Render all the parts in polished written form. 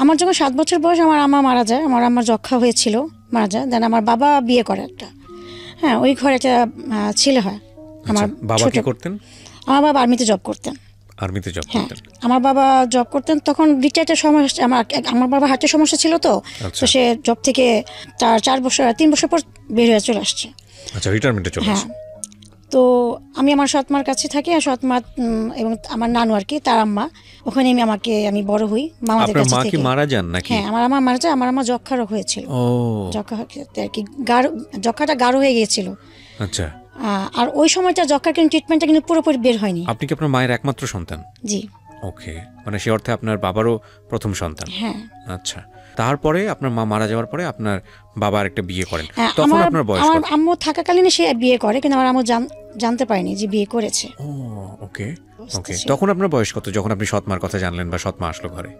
আমার যখন 7 বছর বয়স আমার আম্মা মারা যায়, আমার আম্মার যক্ষা হয়েছিল, মারা যায়। দেন আমার বাবা বিয়ে করে একটা, হ্যাঁ ওই ঘরে একটা ছেলে হয়। আমার বাবা কি করতেন? আমার বাবা আর্মিতে জব করতেন। আর্মিতে জব করতেন? আমার বাবা জব করতেন, তখন রিটায়ার্ডের সমস্যা, আমার বাবার হার্টের সমস্যা ছিল, তো সে জব থেকে 3 বছর পর বের হয়ে চলে আসছে। আচ্ছা, রিটায়ারমেন্টে চলে আসছে। তো আমি আমার সৎমার কাছে থাকি, আর সৎমা এবং আমার নানু আর কি, তার আম্মা, ওখানে আমি বড় হই মামাদের কাছে থেকে। আপনার মা কি মারা যান নাকি? হ্যাঁ, আমার আম্মা মারা যায়। আমার আম্মা যক্ষা রোগ হয়েছিল। যক্ষা আর কি, যক্ষাটা গাঢ় হয়ে গিয়েছিল। আচ্ছা। আর ওই সময়টা যক্ষার কিন্তু ট্রিটমেন্টটা কিন্তু পুরোপুরি বের হয়নি। আপনি কি আপনার মায়ের একমাত্র সন্তান? জি। ওকে, মানে সে অর্থে আপনার বাবারও প্রথম সন্তান। হ্যাঁ। আচ্ছা, তারপরে আপনার মা মারা যাওয়ার পরে আপনার বাবা একটা বিয়ে করেন, তখন আপনার বয়স কত? আমার আম্মু থাকাকালীন সে বিয়ে করে, কিন্তু আমার আম্মু জানতে পারেনি যে বিয়ে করেছে। ওকে ওকে, তখন আপনার বয়স কত যখন আপনি সৎমার কথা জানলেন বা সৎমা আসলো ঘরে?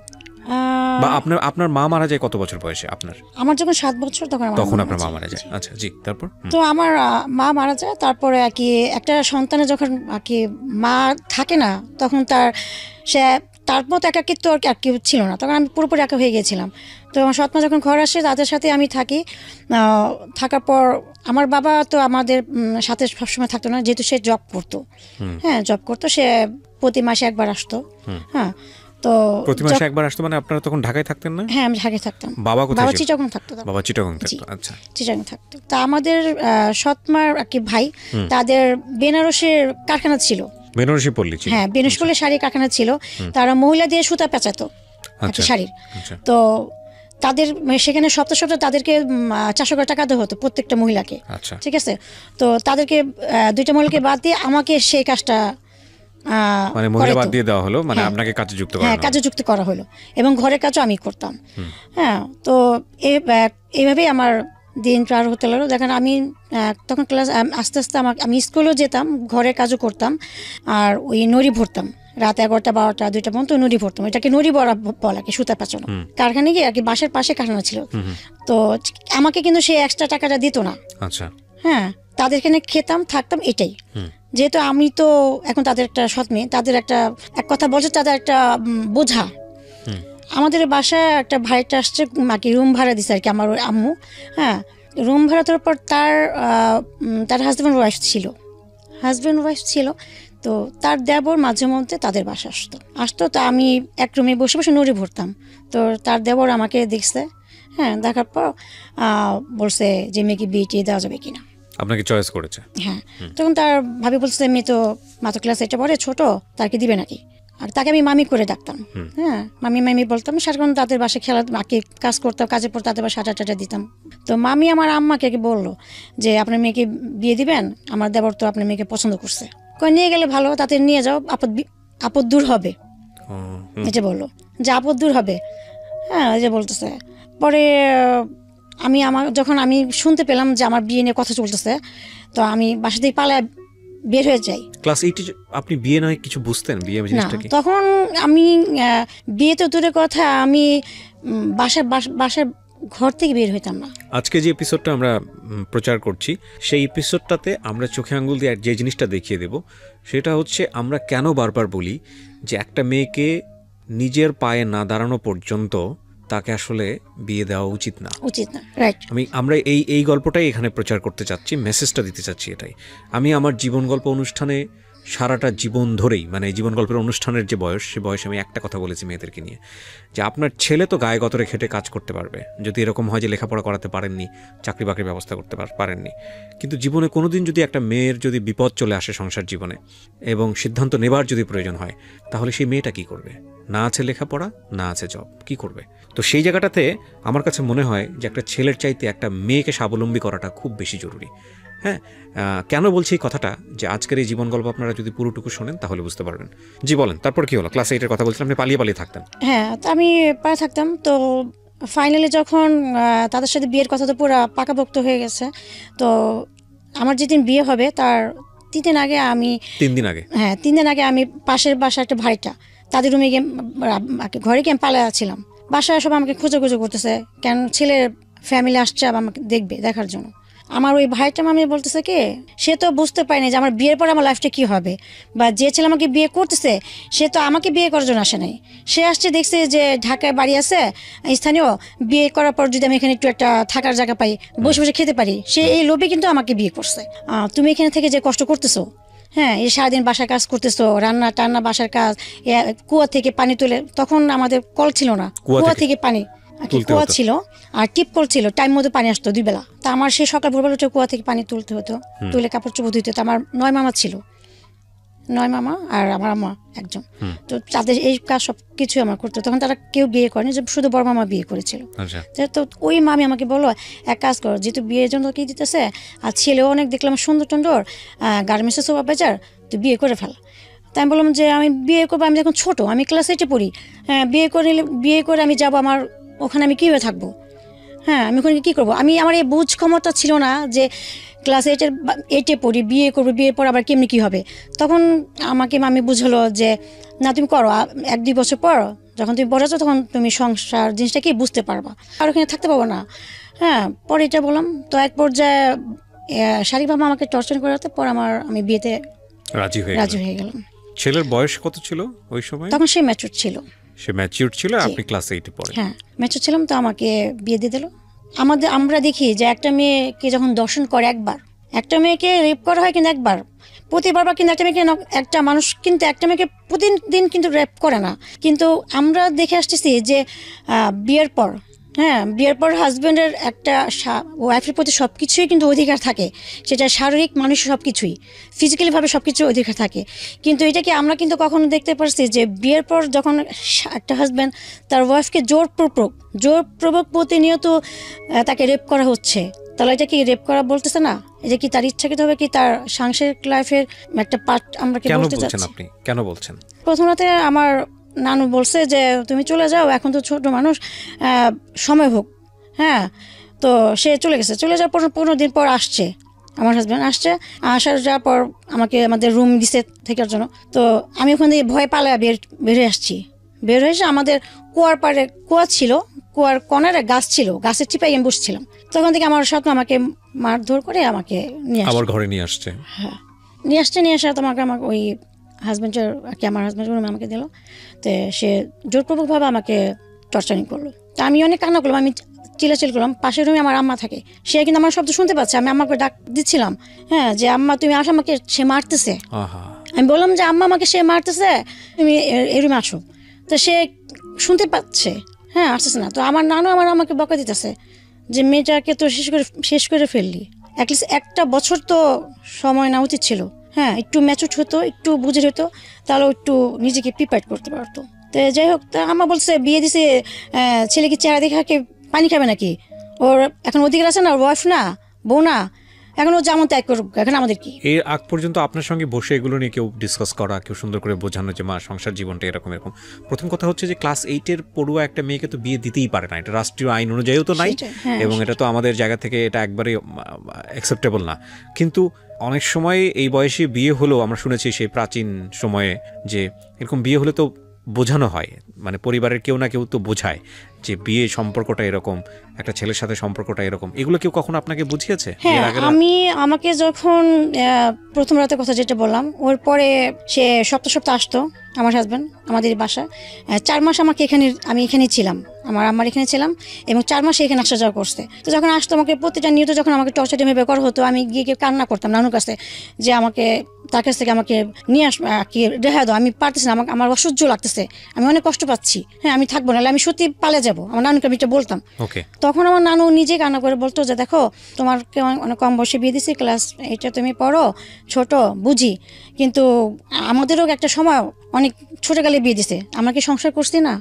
বা আপনার মা মারা যায় কত বছর বয়সে আপনার? আমার যখন 7 বছর তখন আপনার মা মারা যায়। আচ্ছা, জি, তারপর? তো আমার মা মারা যায়, তারপরে আর কি একটা সন্তানের যখন আর কি মা থাকে না, তখন তার মতো একাকিত্ব আর কি ছিল না, তখন আমি পুরোপুরি একা হয়ে গিয়েছিলাম। তো আমার সৎমা যখন ঘর আসে, তাদের সাথে আমি থাকি। থাকার পর আমার বাবা তো আমাদের সাথে সবসময় থাকতো না, যেহেতু সে জব করতো। হ্যাঁ, জব করতো, সে প্রতি মাসে একবার আসতো। হ্যাঁ, তো প্রতি মাসে একবার আসতো, মানে আপনারা তখন ঢাকায় থাকতেন না? হ্যাঁ, আমি ঢাকায় থাকতাম। বাবা কোথায়? বাবা চিটাগং থাকতো। বাবা চিটাগং থাকতো। আচ্ছা, চিটাগং থাকতো। তা আমাদের সৎমার আর কি ভাই, তাদের বেনারসের কারখানা ছিল। বেনারসি পল্লী ছিল? হ্যাঁ, বেনারসি পল্লী শাড়ির কারখানা ছিল। তারা মহিলা দিয়ে সুতা পেঁচাতো শাড়ির। তো তাদের সেখানে সপ্তাহে তাদেরকে 400 টাকা দেওয়া হতো প্রত্যেকটা মহিলাকে। ঠিক আছে, তো তাদেরকে 2টা মহিলাকে বাদ দিয়ে আমাকে সেই কাজটা মানে মহিলা বাদ দিয়ে দেওয়া হলো, মানে আপনাকে কাজে যুক্ত করা হলো। হ্যাঁ, কাজে যুক্ত করা হলো, এবং ঘরের কাজও আমি করতাম। হ্যাঁ, তো এইভাবেই আমার দিন পার হতে লাগলো। দেখেন, আমি তখন ক্লাস আস্তে আস্তে আমি স্কুলেও যেতাম, ঘরের কাজও করতাম, আর ওই নড়ি ভরতাম রাত 11টা 12টা 2টা পর্যন্ত নড়ি ভরতাম। এটাকে নড়ি বলা বলা কি, সুতা পেঁচানো। কারখানা গিয়ে আর কি, বাসার পাশে কারখানা ছিল। তো আমাকে কিন্তু সেই এক্সট্রা টাকাটা দিত না। আচ্ছা। হ্যাঁ, তাদের এখানে খেতাম, থাকতাম, এটাই। যেহেতু আমি তো এখন তাদের একটা সৎ মেয়ে, তাদের এক কথা বলছে, তাদের একটা বোঝা। আমাদের বাসায় একটা ভাইটা আসছে, মাকে রুম ভাড়া দিছে আর কি, আমার আম্মু। হ্যাঁ, রুম ভাড়া দেওয়ার পর তার হাজব্যান্ড ওয়াইফ ছিল। তো তার দেবর মাঝে মধ্যে তাদের বাসা আসতো। তো আমি এক রুমে বসে বসে নড়ি ভরতাম। তো তার দেবর আমাকে দেখছে। হ্যাঁ, দেখার পর বলছে যে মেয়েকে বিয়ে দেওয়া যাবে কিনা। আপনাকে চয়েস করেছে? হ্যাঁ। তখন তার ভাবি বলছে, মেয়ে তো মাত্র ক্লাস 8 পড়ে, ছোট, তাকে দিবে নাকি। আর তাকে আমি মামি করে ডাকতাম। হ্যাঁ, মামি বলতাম। সারাক্ষণ তাদের বাসায় কাজ করতাম, কাজে পর তাদের বাসায় আটা দিতাম। তো মামি আমার আম্মাকে বললো যে আপনার মেয়েকে বিয়ে দিবেন, আমার দেবর তো আপনার মেয়েকে পছন্দ করছে, নিয়ে গেলে ভালো, তাতে নিয়ে যাও, আপদ দূর হবে। এটা বললো যে আপদ দূর হবে। হ্যাঁ, এই যে বলতেছে। পরে যখন আমি শুনতে পেলাম যে আমার বিয়ে নিয়ে কথা চলতেছে, তো আমি বাসা থেকে পালায় বের হয়ে যাই। ক্লাস 8 আপনি বিয়ে নয় কিছু বুঝতেন? বিয়ে জিনিসটা কি? তখন আমি বিয়ে তো দূরের কথা, আমি বাসার ঘর থেকে বের হইতাম না। আজকে যে এপিসোডটা আমরা প্রচার করছি, সেই এপিসোডটাতে আমরা চোখে আঙ্গুল দিয়ে যে জিনিসটা দেখিয়ে দেব, সেটা হচ্ছে আমরা কেন বারবার বলি যে একটা মেয়েকে নিজের পায়ে না দাঁড়ানো পর্যন্ত তাকে আসলে বিয়ে দেওয়া উচিত না। রাইট। আমরা এই গল্পটাই এখানে প্রচার করতে চাচ্ছি, মেসেজটা দিতে চাচ্ছি এটাই। আমি আমার জীবন গল্প অনুষ্ঠানে সারাটা জীবন ধরেই, মানে জীবন গল্পের অনুষ্ঠানের যে বয়স, সে বয়সে আমি একটা কথা বলেছি মেয়েদেরকে নিয়ে, যে আপনার ছেলে তো গায়ে গতরে খেটে কাজ করতে পারবে, যদি এরকম হয় যে লেখাপড়া করাতে পারেননি, চাকরি বাকরির ব্যবস্থা করতে পারেননি, কিন্তু জীবনে কোনোদিন যদি একটা মেয়ের যদি বিপদ চলে আসে সংসার জীবনে, এবং সিদ্ধান্ত নেবার যদি প্রয়োজন হয়, তাহলে সেই মেয়েটা কি করবে? না আছে লেখাপড়া, না আছে জব, কি করবে? তো সেই জায়গাটাতে আমার কাছে মনে হয় যে একটা ছেলের চাইতে একটা মেয়েকে স্বাবলম্বী করাটা খুব বেশি জরুরি। হ্যাঁ, কেন বলছি এই কথাটা, যে আজকের এই জীবন গল্প আপনারা যদি পুরোটুকু শোনেন তাহলে বুঝতে পারবেন। জি বলেন, তারপর কি হলো? ক্লাস 8-এর কথা বলছিলাম, আপনি পালিয়ে থাকতেন। হ্যাঁ, আমি পালিয়ে থাকতাম। তো ফাইনালি যখন তাদের সাথে বিয়ের কথা তো পুরো পাকাপোক্ত হয়ে গেছে, তো আমার যেদিন বিয়ে হবে তার 3 দিন আগে হ্যাঁ 3 দিন আগে আমি পাশের বাসা একটা ভাইটা, তাদের রুমে গিয়ে ঘরে গিয়ে পালিয়ে ছিলাম। বাসায় সব আমাকে খুঁজে করতেছে, কেন ছেলের ফ্যামিলি আসছে আমাকে দেখার জন্য। আমার ওই ভাইটা মামি বলতেছে কি, সে তো বুঝতে পারেনি যে আমার বিয়ের পর আমার লাইফটা কি হবে, বা যে ছেলে আমাকে বিয়ে করতেছে সে তো আমাকে বিয়ে করার জন্য আসে নাই। সে আসছে দেখছে যে ঢাকায় বাড়ি আছে স্থানীয়, বিয়ে করার পর যদি আমি এখানে একটু একটা থাকার জায়গা পাই, বসে বসে খেতে পারি, সে এই লোভে কিন্তু আমাকে বিয়ে করছে। তুমি এখানে থেকে যে কষ্ট করতেছো, হ্যাঁ, এই সারাদিন বাসার কাজ করতেছো, রান্না টান্না বাসার কাজ, কুয়া থেকে পানি তুলে, তখন আমাদের কল ছিল না, কুয়া থেকে পানি, কুয়া ছিল আর টিপ কল ছিল, টাইম মতো পানি আসতো 2 বেলা। তা আমার সেই সকাল ভোরবেলা উঠে কুয়া থেকে পানি তুলতে হতো, তুলে কাপড় চোপড় ধুতে হতো। আমার 9 মামা ছিল, 9 মামা আর আমার আম্মা একজন, তো তাদের এই কাজ সব কিছু আমার করতো। তখন তারা কেউ বিয়ে করেনি, যে শুধু বড় মামা বিয়ে করেছিল। তো ওই মামি আমাকে বললো, এক কাজ করো, যেহেতু বিয়ের জন্য কি দিতেছে, আর ছেলেও অনেক দেখলাম সুন্দর টুন্দর, গার্মেন্টসের সোভা বেচার, তো বিয়ে করে ফেল। তাই আমি বললাম যে আমি বিয়ে করবো, আমি এখন ছোটো, আমি ক্লাস 8-এ পড়ি, হ্যাঁ, বিয়ে করে আমি যাবো, আমার ওখানে আমি কীভাবে থাকবো, হ্যাঁ, আমি ওখানে কী করবো। আমার এই বুঝ ক্ষমতা ছিল না যে ক্লাস 8-এ পড়ি, বিয়ে করবো, বিয়ের পর আবার কেমনি কী হবে। তখন আমাকে মামি বুঝলো যে না, তুমি করো, 1-2 বছর পর যখন তুমি বড় আছো তখন তুমি সংসার জিনিসটা কি বুঝতে পারবা, আর ওখানে থাকতে পারবো না। হ্যাঁ, পরে এটা বললাম। তো এক পর্যায়ে শারীরিকভাবে আমাকে টর্চার করাতে পর আমি বিয়েতে রাজি হয়ে গেলাম। ছেলের বয়স কত ছিল ওই সময়? তখন সে ম্যাচুর ছিল। সে ম্যাচিউর ছিল, আপনি ক্লাস 8-এ পড়েন? হ্যাঁ, ম্যাচুর ছিলাম। তো আমাকে বিয়ে দিয়ে দিল। আমরা দেখি যে একটা মেয়েকে যখন দর্শন করে একবার, একটা মেয়েকে রেপ করা হয় কিন্তু একবার, প্রতিবার কিন্তু একটা মানুষ কিন্তু একটা মেয়েকে প্রতিদিন কিন্তু রেপ করে না। কিন্তু আমরা দেখে আসতেছি যে বিয়ের পর, হ্যাঁ, বিয়ের পর হাজব্যান্ডের একটা ওয়াইফের প্রতি সব কিছুই কিন্তু অধিকার থাকে, সেটা শারীরিক মানুষের সব কিছুই, ফিজিক্যালিভাবে সব কিছু অধিকার থাকে। কিন্তু এটাকে আমরা কিন্তু কখনো দেখতে পারছি যে বিয়ের পর যখন একটা হাজব্যান্ড তার ওয়াইফকে জোরপূর্বক প্রতিনিয়ত তাকে রেপ করা হচ্ছে, তাহলে এটা কি রেপ করা বলতেছে না? এটা কি তার ইচ্ছাকৃত হবে, কি তার সাংসারিক লাইফের একটা পার্ট? আমরা কি বলতে চাচ্ছি? আপনি কেন বলছেন? প্রথমত আমার নানু বলছে যে তুমি চলে যাও, এখন তো ছোট মানুষ, সময় হোক। হ্যাঁ, তো সে চলে গেছে। চলে যাওয়ার পর 15 দিন পর আসছে আমার হাজব্যান্ড, যাওয়ার পর আমাদের রুম দিছে থাকার জন্য। তো আমি ওখান থেকে ভয় পালায় বের হয়ে আসছি। বের হয়ে এসে আমাদের কুয়ার পাড়ে কুয়া ছিল, কুয়ার কর্নারে গাছ ছিল, গাছের চিপায় আমি বসছিলাম। তখন থেকে আমার সাথে আমাকে মারধর করে আমাকে নিয়ে আসছে, আবার ঘরে নিয়ে আসছে। হ্যাঁ, নিয়ে আসা তোমাকে আমার ওই হাজব্যান্ডের আমার হাজব্যান্ড রুমে আমাকে দিল। তো সে জোরপূর্বকভাবে আমাকে টর্চারিং করলো। তা আমি অনেক কান্না করলাম, আমি চিল্লাচিল্লি করলাম। পাশের রুমে আমার আম্মা থাকে, সে কিন্তু আমার শব্দ শুনতে পাচ্ছে। আমি আম্মাকে ডাক দিচ্ছিলাম, হ্যাঁ, যে আম্মা তুমি আসো, আমাকে সে মারতেছে। আমি বললাম যে আম্মা আমাকে সে মারতেছে, তুমি এই রুমে আসো। তো সে শুনতে পাচ্ছে, হ্যাঁ, আসতেছে না। তো আমার নানু আমাকে বকা দিতেছে যে মেয়েটাকে তো শেষ করে ফেললি, অ্যাটলিস্ট 1টা বছর তো সময় নেওয়া উচিত ছিল। হ্যাঁ, একটু ম্যাচুর হতো, একটু বুঝে হতো, তাহলে একটু নিজেকে প্রিপেয়ার করতে পারতো। তো যাই হোক, তা আমার বলছে বিয়ে দিছে, ছেলে কি চেহারা দেখে পানি খাবে নাকি? ওর এখন অধিকার আছে না, ওর ওয়াইফ না, বউ না, এখন ও যেমন ত্যাগ করুক, এখন আমাদের কি? এর আগ পর্যন্ত আপনার সঙ্গে বসে এগুলো নিয়ে কেউ ডিসকাস করা, কেউ সুন্দর করে বোঝানো যে মা সংসার জীবনটা এরকম। প্রথম কথা হচ্ছে যে ক্লাস 8-এর পড়ুয়া একটা মেয়েকে তো বিয়ে দিতেই পারে না, এটা রাষ্ট্রীয় আইন অনুযায়ীও তো নাই, এবং এটা তো আমাদের জায়গা থেকে এটা একবারে অ্যাকসেপ্টেবল না। কিন্তু অনেক সময় এই বয়সে বিয়ে হলেও আমরা শুনেছি সেই প্রাচীন সময়ে যে এরকম বিয়ে হলে তো বোঝানো হয়, মানে পরিবারের কেউ না কেউ তো বোঝায় যে বিয়ে সম্পর্কটা এরকম, একটা ছেলের সাথে সম্পর্কটা এরকম। এগুলো কেউ কখনো আপনাকে বুঝিয়েছে? হ্যাঁ, আমাকে যখন প্রথম রাতের কথা যেটা বললাম, ওর পরে সে সপ্তাহ আসতো আমার হাজব্যান্ড আমাদের বাসায়। 4 মাস আমি এখানেই ছিলাম, আমার এখানে ছিলাম, এবং 4 মাস এখানে আসা যাওয়া করছে। তো যখন আসতো আমাকে প্রতিটা নিয়ত যখন আমাকে টর্চার টিমে বের হতো, আমি গিয়ে কান্না করতাম নানুর কাছে যে তার কাছ থেকে আমাকে নিয়ে কি রেহাই দাও, আমি পারতেছি না, আমার অসহ্য লাগতেছে, আমি অনেক কষ্ট পাচ্ছি, হ্যাঁ, আমি থাকবো না, আমি সত্যি পালে যাবো। আমার নানুকে আমি এটা বলতাম। তখন আমার নানু নিজে কান্না করে বলতো যে দেখো, তোমাকে অনেক কম বয়সে বিয়ে দিছি, ক্লাস 8-এ তুমি পড়ো, ছোট বুঝি, কিন্তু আমাদেরও একটা সময় অনেক ছোটকালে বিয়ে দিছে, আমরা কি সংসার করছি না?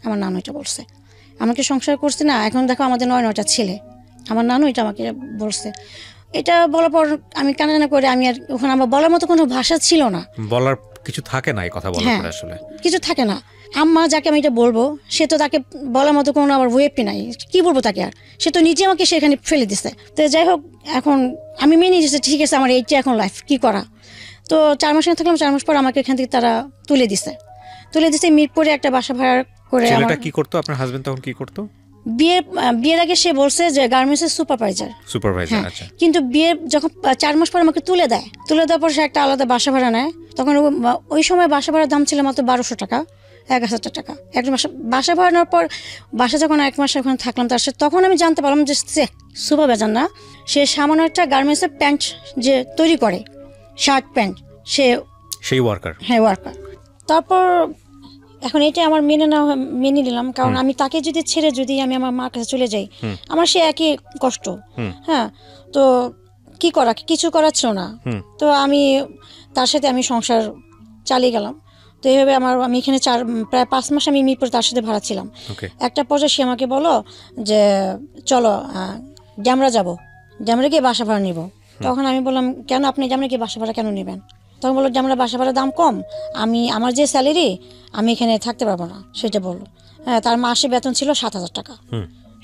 আমার নানু এটা বলছে, আমরা কি সংসার করছি না? এখন দেখো আমাদের 9টা ছেলে। আমার নানু এটা আমাকে বলছে। এটা বলার পর আমি কান্না করে, আমি আর ওখানে আমার বলার মতো কোনো ভাষা ছিল না, বলার কিছু থাকে না, এই কথা বলার পরে আসলে কিছু থাকে না। আম্মা যাকে আমি এটা বলবো, সে তো তাকে বলার মতো কোনো আমার ওয়েবই নাই, কি বলবো তাকে? আর সে তো নিজে আমাকে সেখানে ফেলে দিছে। তো যাই হোক, এখন আমি মেনে নিয়েছি, ঠিক আছে, আমার এইটা এখন লাইফ, কি করা। তো 4 মাস থাকলাম, 4 মাস পর আমাকে এখান থেকে তারা তুলে দিছে মিরপুরে একটা বাসা ভাড়া করে। ছেলেটা কি করতো? আপনার হাজবেন্ড তখন কি করতো? বিয়ের আগে সে বলছে যে গার্মেন্টসের সুপারভাইজার, আচ্ছা। কিন্তু বিয়ের যখন 4 মাস পর আমাকে তুলে দেওয়ার পর সে একটা আলাদা বাসা ভাড়া নেয়। তখন ওই সময় বাসা ভাড়ার দাম ছিল মাত্র 1200 টাকা, 1000 টাকা এক মাস বাসা ভাড়া নেওয়ার পর। বাসা যখন 1 মাস ওখানে থাকলাম তার সাথে, তখন আমি জানতে পারলাম যে সে সুপারভাইজার না, সে সামান্য একটা গার্মেন্টসের প্যান্ট যে তৈরি করে, শার্ট প্যান্ট, সেই ওয়ার্কার। হ্যাঁ, ওয়ার্কার। তারপর এখন এটা আমার মেনে নিলাম, কারণ আমি তাকে যদি ছেড়ে যদি আমি আমার মার কাছে চলে যাই, আমার সে একই কষ্ট। হ্যাঁ, তো কিছু করার ছিল না। তো আমি তার সাথে আমি সংসার চালিয়ে গেলাম। তো এইভাবে আমি এখানে প্রায় 5 মাস আমি মিরপুরে তার সাথে ভাড়া ছিলাম। একটা পর্যায়ে সে আমাকে বলো যে চলো ড্যামরা যাবো, ড্যামরা গিয়ে বাসা ভাড়া নিব। তখন আমি বললাম, কেন আপনি ড্যামরা গিয়ে বাসা ভাড়া কেন নেবেন? তখন বললো, ড্যামরা বাসা ভাড়ার দাম কম, আমার যে স্যালারি আমি এখানে থাকতে পারবো না, সেটা বললো। হ্যাঁ, তার মাসে বেতন ছিল 7,000 টাকা।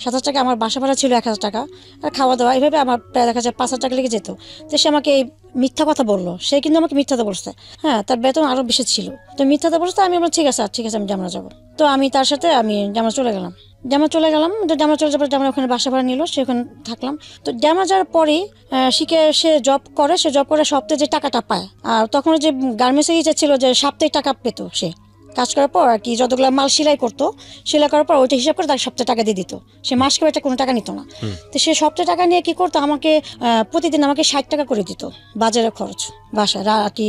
7,000 টাকা, আমার বাসা ভাড়া ছিল 1,000 টাকা, আর খাওয়া দাওয়া এইভাবে আমার প্রায় দেখা যায় 5,000 টাকা লেগে যেত। তো সে আমাকে মিথ্যা কথা বললো, সে কিন্তু আমাকে মিথ্যাতে বলছে। হ্যাঁ, তার বেতন আরও বেশি ছিল, তো মিথ্যাতে বলছে। আমি বললাম ঠিক আছে আমি ড্যামরা যাবো। তো আমি তার সাথে ড্যামরা চলে গেলাম। ড্যামরা চলে যাবার ড্যামরা ওখানে বাসা ভাড়া নিল, সে ওখানে থাকলাম। তো ড্যামরা যাওয়ার পরে সে জব করে সপ্তাহে যে টাকাটা পায়। আর তখন যে গার্মেন্টসে ইচ্ছা ছিল যে সাপ্তাহিক টাকা পেতো, সে কাজ করার পর আর কি যতগুলো মাল সেলাই করার পর ওইটা হিসাব করে তাকে সপ্তাহে টাকা দিয়ে দিত। সে মাসকে একটা কোনো টাকা নিত না। তো সে সপ্তাহে টাকা নিয়ে কি করতো, আমাকে প্রতিদিন আমাকে 60 টাকা করে দিত বাজারের খরচ, বাসায় আর কি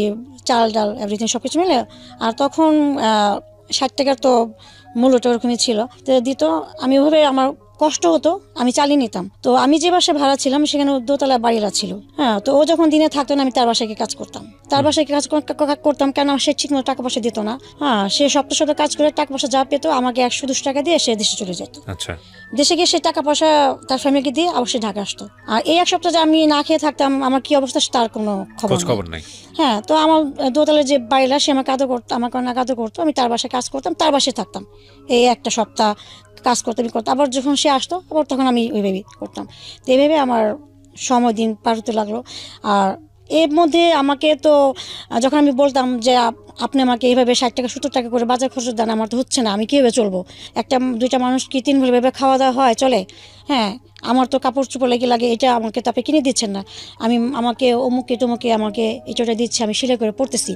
চাল ডাল এভরিথিং সবকিছু মিলে। আর তখন 60 টাকার তো মূল্যটা ওরকমই ছিল, তো দিত। আমি ওভাবে আমার কষ্ট হতো, আমি চালিয়ে নিতাম। তো আমি যে বাসায় ভাড়া ছিলাম সেখানে দোতলা বাড়িরা ছিল। হ্যাঁ, তো ও যখন দিনে থাকতো না, আমি তার বাসায় কাজ করতাম। কেন সে ঠিক মতো টাকা পয়সা দিত না। হ্যাঁ, সে সপ্তাহে কাজ করে টাকা পয়সা যা পেতো আমাকে 120 টাকা দিয়ে সে দেশে চলে যেত। আচ্ছা, দেশে গিয়ে সে টাকা পয়সা তার ফ্যামিলিকে দিয়ে অবশ্যই ঢাকা আসতো। আর এই 1 সপ্তাহ যে আমি না খেয়ে থাকতাম, আমার কি অবস্থা তার কোনো খবর নাই। হ্যাঁ, তো আমার দোতলার যে বাড়িরা সে আমাকে আদর করতো, আমি তার বাসায় কাজ করতাম, তার বাসায় থাকতাম। এই একটা সপ্তাহ কাজ করতাম। আবার যখন সে আসতো আবার তখন আমি ওইভাবেই করতাম। তো এইভাবে আমার সময় দিন পার হতে লাগলো। আর এর মধ্যে আমাকে তো যখন আমি বলতাম যে আপনি আমাকে এইভাবে 60 টাকা 70 টাকা করে বাজার খরচ দেন, আমার তো হচ্ছে না, আমি কীভাবে চলবো? দুইটা মানুষ কি 3 ভাবে খাওয়া দাওয়া হয়, চলে? হ্যাঁ, আমার তো কাপড় চোপড় লাগে, এটা আমাকে তো আপনি কিনে দিচ্ছেন না। আমাকে অমুকে তমুকে আমাকে এটা দিচ্ছে, আমি সেলাই করে পড়তেছি।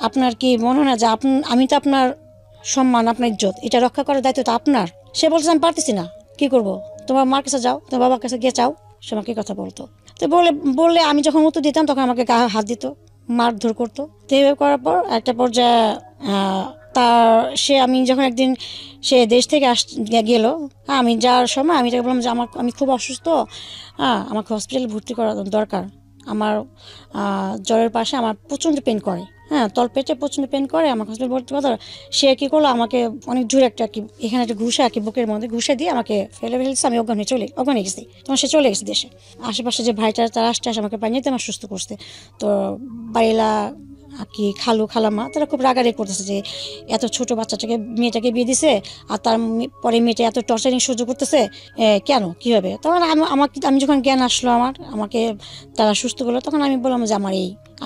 আপনার কি মনে হয় না যে আমি তো আপনার সম্মান, আপনার ইজ্জত, এটা রক্ষা করার দায়িত্ব তো আপনার? সে বলছে আমি পারতেছি না, কি করব? তোমার মার কাছে যাও, তোমার বাবার কাছে গিয়ে চাও। সে আমাকে কথা বলতো। তো বললে আমি যখন উত্তর দিতাম তখন আমাকে গায়ে হাত দিত, মারধর করতো। তো এইভাবে করার পর একটা পর্যায়ে আমি যখন একদিন সে দেশ থেকে গেল, আমি যাওয়ার সময় আমি তাকে বললাম যে আমি খুব অসুস্থ, আমাকে হসপিটালে ভর্তি করা দরকার। আমার জ্বরের পাশে আমার প্রচণ্ড পেন করে, তলপেটে প্রচণ্ড পেন করে, আমাকে হসপিটাল ভর্তি করা। সে কী করলো, আমাকে অনেক জোরে এখানে একটা ঘুষা বুকের মধ্যে ঘুষে দিয়ে আমাকে ফেলেছে। আমি অজ্ঞান হয়ে গেছি। তখন সে চলে গেছে দেশে। আশেপাশে যে ভাইটা তারা আসতে আমাকে বানিয়ে আমার সুস্থ করছে। তো বাড়িলা খালামা তারা খুব রাগারাগি করতেছে যে এত ছোট মেয়েটাকে বিয়ে দিছে, আর তার পরে মেয়েটা এত টর্চারিং সহ্য করতেছে, কেন, কী হবে? তখন আমি যখন জ্ঞান আসলো আমাকে তারা সুস্থ করলো, তখন আমি বললাম যে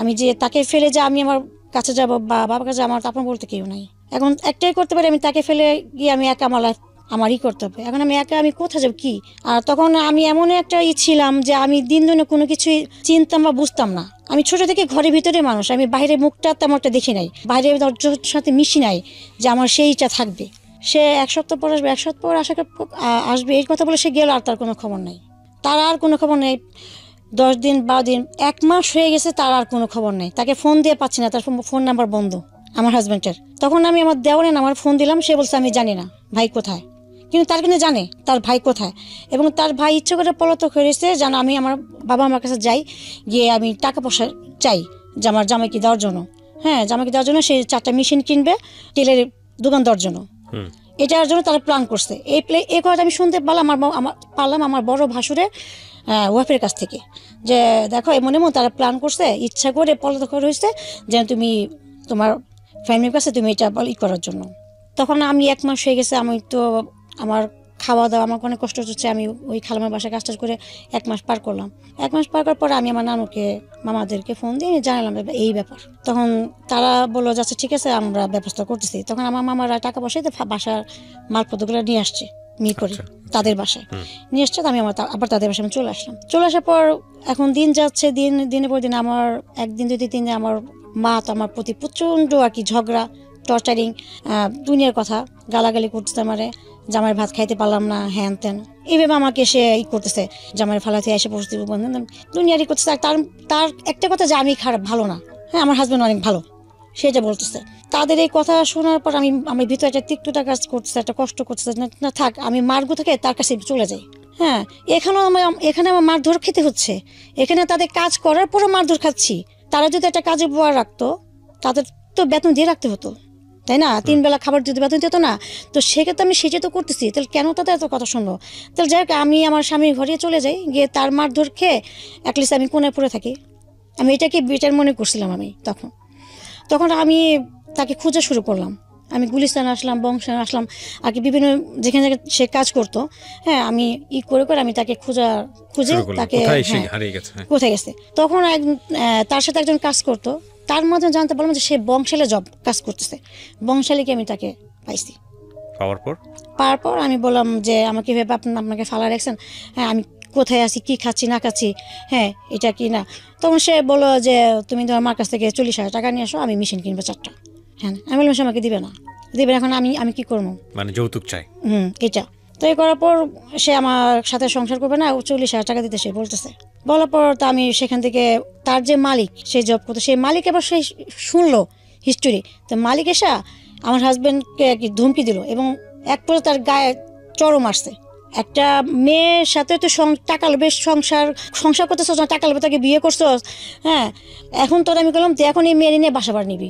আমি যে তাকে ফেলে যে আমি আমার কাছে যাবো বা বাবার কাছে, আমার আপন বলতে কেউ নাই। এখন একটাই করতে পারি, আমি তাকে ফেলে গিয়ে আমি একা আমারই করতে হবে। এখন আমি কোথায় যাবো, কি? আর তখন আমি এমন একটা ছিলাম যে আমি দিন দিনে কোনো কিছুই চিনতাম বা বুঝতাম না। আমি ছোট থেকে ঘরের ভিতরে মানুষ, আমি বাইরে মুখটা তেমন একটা দেখি নাই, বাইরে সাথে মিশি নাই যে আমার সেইটা থাকবে। সে 1 সপ্তাহ পর আসবে, 1 সপ্তাহ পর আসবে এই কথা বলে সে গেল, আর তার কোনো খবর নেই। তার আর কোনো খবর নেই। 10 দিন 12 দিন 1 মাস হয়ে গেছে, তার আর কোনো খবর নেই। তাকে ফোন দিয়ে পাচ্ছি না, তার ফোন নাম্বার বন্ধ আমার হাজব্যান্ডের। তখন আমি আমার দেওয়ারের নাম্বার ফোন দিলাম, সে বলছে আমি জানি না ভাই কোথায়। কিন্তু তার কিন্তু জানে তার ভাই কোথায়, এবং তার ভাই ইচ্ছে করে পলাতক হয়েছে যেন আমি আমার বাবা আমার কাছে যাই, গিয়ে আমি টাকা পয়সা চাই যে আমার জামাইকে দেওয়ার জন্য। হ্যাঁ, জামাইকে দেওয়ার জন্য সে 4টা মেশিন কিনবে টেলের দোকান দেওয়ার জন্য। এটার জন্য তারা প্ল্যান করছে। এই কথাটা আমি শুনতে পারলাম আমার বড় ভাসুরের ওয়াইফের কাছ থেকে, যে দেখো এমন তারা প্ল্যান করছে, ইচ্ছা করে পলাতক হয়েছে যেন তুমি তোমার ফ্যামিলির কাছে তুমি এটা করার জন্য। তখন আমি 1 মাস হয়ে গেছে, আমি তো আমার খাওয়া দাওয়া আমার অনেক কষ্ট হচ্ছে। আমি ওই খালামার বাসায় কাজ করে 1 মাস পার করলাম। 1 মাস পার করার পর আমি আমার নানুকে মামাদেরকে ফোন দিয়ে জানালাম এই ব্যাপার। তখন তারা বললো যাচ্ছে ঠিক আছে আমরা ব্যবস্থা করতেছি। তখন আমার মামারা টাকা পয়সা বাসার মালপত্রগুলো নিয়ে আসছে মিরপুরে তাদের বাসায় নিয়ে এসছে। আমি আবার তাদের বাসায় আমি চলে আসলাম। চলে আসার পর এখন দিন যাচ্ছে, দিনের পর দিন আমার একদিন 2-3 দিন আমার মা তো আমার প্রতি প্রচণ্ড আর কি ঝগড়া, টর্চারিং, দুনিয়ার কথা গালাগালি করতেছে আমারে, জামাইয়ের ভাত খাইতে পারলাম না, হ্যান ত্যান এইভাবে আমাকে সে করতেছে, জামাইয়ের ফালাতে এসে পড়তে দুনিয়ারই করতেছে। তার একটা কথা যে আমি খারাপ, ভালো না, হ্যাঁ আমার হাজব্যান্ড অনেক ভালো, সেটা বলতেছে। তাদের এই কথা শোনার পর আমি ভিতরে একটা তিক্ততা কাজ করতেছে, একটা কষ্ট করতেছে, না থাক আমি মার্গো থেকে তার কাছে চলে যাই। হ্যাঁ এখানে আমার মারধর খেতে হচ্ছে, এখানে তাদের কাজ করার পরও মারধর খাচ্ছি। তারা যদি একটা কাজে বয়া রাখতো তাদের তো বেতন দিয়ে রাখতে হতো, তাই না? 3 বেলা খাবার যদি বেতন দিত না, তো সেক্ষেত্রে আমি সেটা তো করতেছি, তাহলে কেন তাদের এত কথা শুনলো? তাহলে যাই হোক আমি আমার স্বামীর ঘরে চলে যাই, গিয়ে তার মারধর খেয়ে অ্যাটলিস্ট আমি কোণে পড়ে থাকি। আমি এটাকে বেটার মনে করছিলাম। আমি তখন আমি তাকে খোঁজা শুরু করলাম। আমি গুলিস্তান আসলাম, বংশান আসলাম আর কি, বিভিন্ন যেখানে সে কাজ করতো। হ্যাঁ আমি করে আমি তাকে খুঁজে তাকে কোথায় গেছে। তখন তার সাথে একজন কাজ করতো, তার মধ্যে জানতে পারলাম যে সে বংশালে কাজ করতেছে। বংশালীকে আমি তাকে পাইছি। পাওয়ার পর আমি বললাম যে আমাকে ভেবে আপনাকে ফালা রাখছেন, হ্যাঁ আমি কোথায় আছি, কি খাচ্ছি না খাচ্ছি, হ্যাঁ এটা কি না। তখন সে বললো যে তুমি তোমার মার কাছ থেকে 40,000 টাকা নিয়ে আসো, আমি মেশিন কিনবো 4টা। হ্যাঁ আমি বললাম সে আমাকে দিবে না। এখন আমি কি করবো, মানে যৌতুক চাই। এটা তো এই করার পর সে আমার সাথে সংসার করবে না, 40,000 টাকা দিতে সে বলতেছে। বলার পর তো আমি সেখান থেকে তার যে মালিক, সে জব করতো, সেই মালিক এবার সে শুনলো হিস্টোরি। তো মালিক এসে আমার হাজব্যান্ডকে ধমকি দিল এবং এক পর্যায়ে তার গায়ে চড়ও মারছে। একটা মেয়ের সাথে তো টাকা লোভে সংসার করতেছ, টাকা লোভে তাকে বিয়ে করছো, হ্যাঁ এখন তোর আমি বললাম তুই এখন এই মেয়ে নিয়ে বাসা বাড়ি নিবি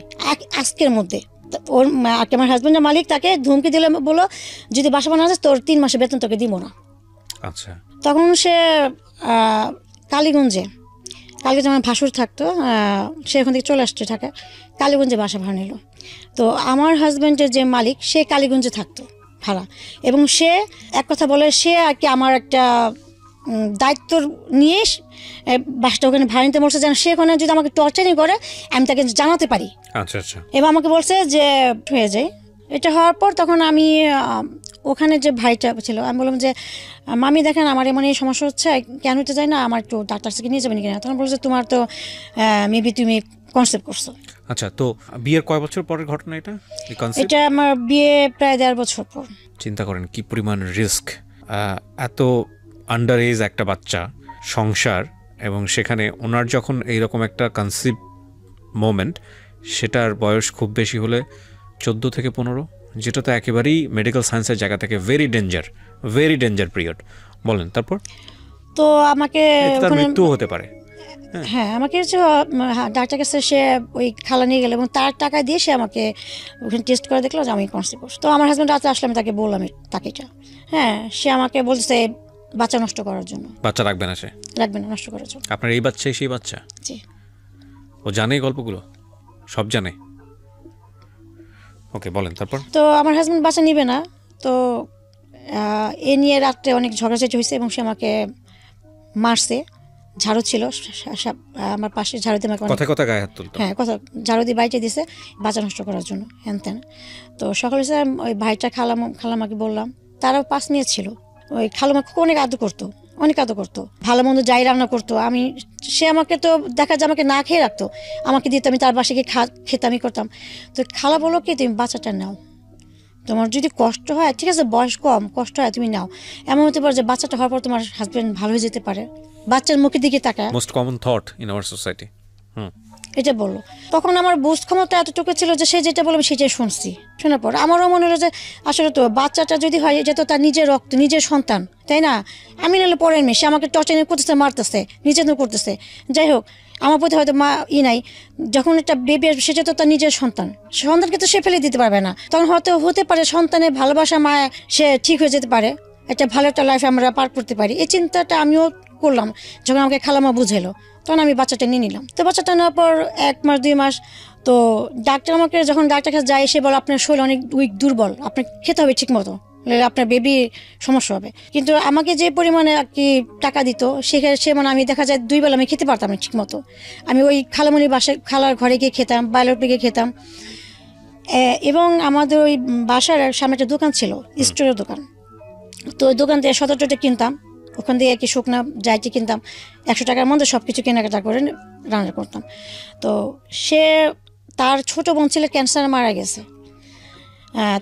আজকের মধ্যে। ওর আমার হাজব্যান্ডের মালিক তাকে ধমকি দিলে, বলো যদি বাসা বানা যায় তোর 3 মাসের বেতন তোকে দিব না। আচ্ছা তখন সে কালীগঞ্জে আমার ভাসুর থাকতো, সে ওখান থেকে চলে আসছে ঢাকা, কালীগঞ্জে বাসা ভাড়া নিল। তো আমার হাজব্যান্ডের যে মালিক সে কালীগঞ্জে থাকতো ভাড়া, এবং সে এক কথা বলে সে আর কি আমার একটা দায়িত্ব নিয়ে বাসটা ওখানে ভাড়া নিতে বলছে, যেন সে ওখানে যদি আমাকে টর্চারিং করে আমি তাকে জানাতে পারি। আচ্ছা আচ্ছা। এবার আমাকে বলছে যে হয়ে যায়। এটা হওয়ার পর তখন আমি ওখানে যে ভাইটা ছিল আমি বললাম যে মামি দেখেন আমার এমন এই সমস্যা হচ্ছে, কেন হতে যায় না, আমার একটু ডাক্তার থেকে নিয়ে যাবেন কিনা। তখন বলছে তোমার তো মেবি তুমি কনসেপ্ট করছো। আচ্ছা তো বিয়ের কয় বছর পরের ঘটনা এটা? এটা আমার বিয়ে প্রায় 1.5 বছর পর। চিন্তা করেন কি পরিমাণ রিস্ক, এত আন্ডার এজ একটা বাচ্চা, সংসার, এবং সেখানে ওনার যখন এইরকম একটা কনসিভ মোমেন্ট, সেটার বয়স খুব বেশি হলে 14 থেকে 15, যেটা তো একেবারেই মেডিকেল সায়েন্সের জায়গা থেকে ভেরি ডেঞ্জার পিরিয়ড। বলেন তারপর? তো আমাকে মৃত্যু হতে পারে। হ্যাঁ আমাকে ডাক্তার কাছে সে ওই খালা নিয়ে গেল এবং তার টাকা দিয়ে সে আমাকে ওখানে টেস্ট করে দেখলো যে আমি কনসিভ করছি। তো আমার হাজব্যান্ড রাতে আসলে আমি তাকে বললাম তাকে এটা, হ্যাঁ সে আমাকে বলছে বাচ্চা নষ্ট করার জন্য। বাচ্চা রাখবে না, সে রাখবে না, নষ্ট করার জন্য। আপনার এই বাচ্চাই সেই বাচ্চা? জি। ও জানে গল্পগুলো, সব জানে? ওকে বলেন তারপর? তো আমার হাজব্যান্ড বাচ্চা নিবে না, তো এ নিয়ে রাত্রে অনেক ঝগড়াঝাটি হয়েছে এবং সে আমাকে মারছে। ঝাড়ু ছিল আমার পাশে, ঝাড়ু দিয়ে আমাকে কথা গায়ে হাত তুলতো, হ্যাঁ কথা ঝাড়ু দিয়ে বাইটে দিছে বাচ্চা নষ্ট করার জন্য, হ্যান ত্যান। তো সকালে ওই ভাইটা খালামাকে বললাম, তারাও 5 মেয়ে ছিল। ওই খালামাকে অনেক আদর করতো, ভালো মন্দ যাই রান্না করতো। সে আমাকে তো দেখা যায় আমাকে না খেয়ে রাখতো, আমাকে দিত, আমি তার বাসায় গিয়ে খেতে আমি করতাম। তো খালা বলো কি তুমি বাচ্চাটা নাও, তোমার যদি কষ্ট হয় ঠিক আছে, বয়স কম, কষ্ট হয় তুমি নাও। এমন হতে পারে যে বাচ্চাটা হওয়ার পর তোমার হাজবেন্ড ভালো হয়ে যেতে পারে। বাচ্চার মুখের দিকে তাকায়, most common thought in our society. এটা বললো। তখন আমার বুঝ ক্ষমতা এতটুকু ছিল যে সে যেটা বলবে সেটাই শুনছি। শোনার পর আমারও মনে হলো যে আসলে তো বাচ্চাটা যদি হয় এটা তো তার নিজের রক্ত, নিজের সন্তান, তাই না? আমি নাহলে পরের মেয়ে, সে আমাকে টর্চারিং করতেছে, মারতেছে, নির্যাতন করতেছে। যাই হোক আমার প্রতি হয়তো মা নাই, যখন একটা বেবি আসবে সেটা তো তার নিজের সন্তানকে তো সে ফেলে দিতে পারবে না। তখন হয়তো হতে পারে সন্তানের ভালোবাসা মায়া সে ঠিক হয়ে যেতে পারে, একটা ভালো একটা লাইফ আমরা পার করতে পারি। এই চিন্তাটা আমিও করলাম যখন আমাকে খালামা বুঝাইলো, তখন আমি বাচ্চাটা নিয়ে নিলাম। তো বাচ্চাটা নেওয়ার পর 1 মাস 2 মাস তো ডাক্তার আমাকে যখন ডাক্তার কাছে যায়, সে বলে আপনার শরীর অনেক উইক, দুর্বল, আপনার খেতে হবে ঠিক মতো, আপনার বেবি সমস্যা হবে। কিন্তু আমাকে যে পরিমাণে আর কি টাকা দিত সে মানে আমি দেখা যায় 2 বেলা আমি খেতে পারতাম না ঠিক মতো। আমি ওই খালামণির বাসায় খালার ঘরে গিয়ে খেতাম, বায়োলটে গিয়ে খেতাম। এবং আমাদের ওই বাসার সামনে একটা দোকান ছিল, স্টোরের দোকান। তো ওই দোকান থেকে 17টা কিনতাম, ওখান থেকে কি শুকনা যাইতে কিনতাম, 100 টাকার মধ্যে সব কিছু কেনাকাটা করে রান্না করতাম। তো সে তার ছোট বোন ছিল ক্যান্সারে মারা গেছে,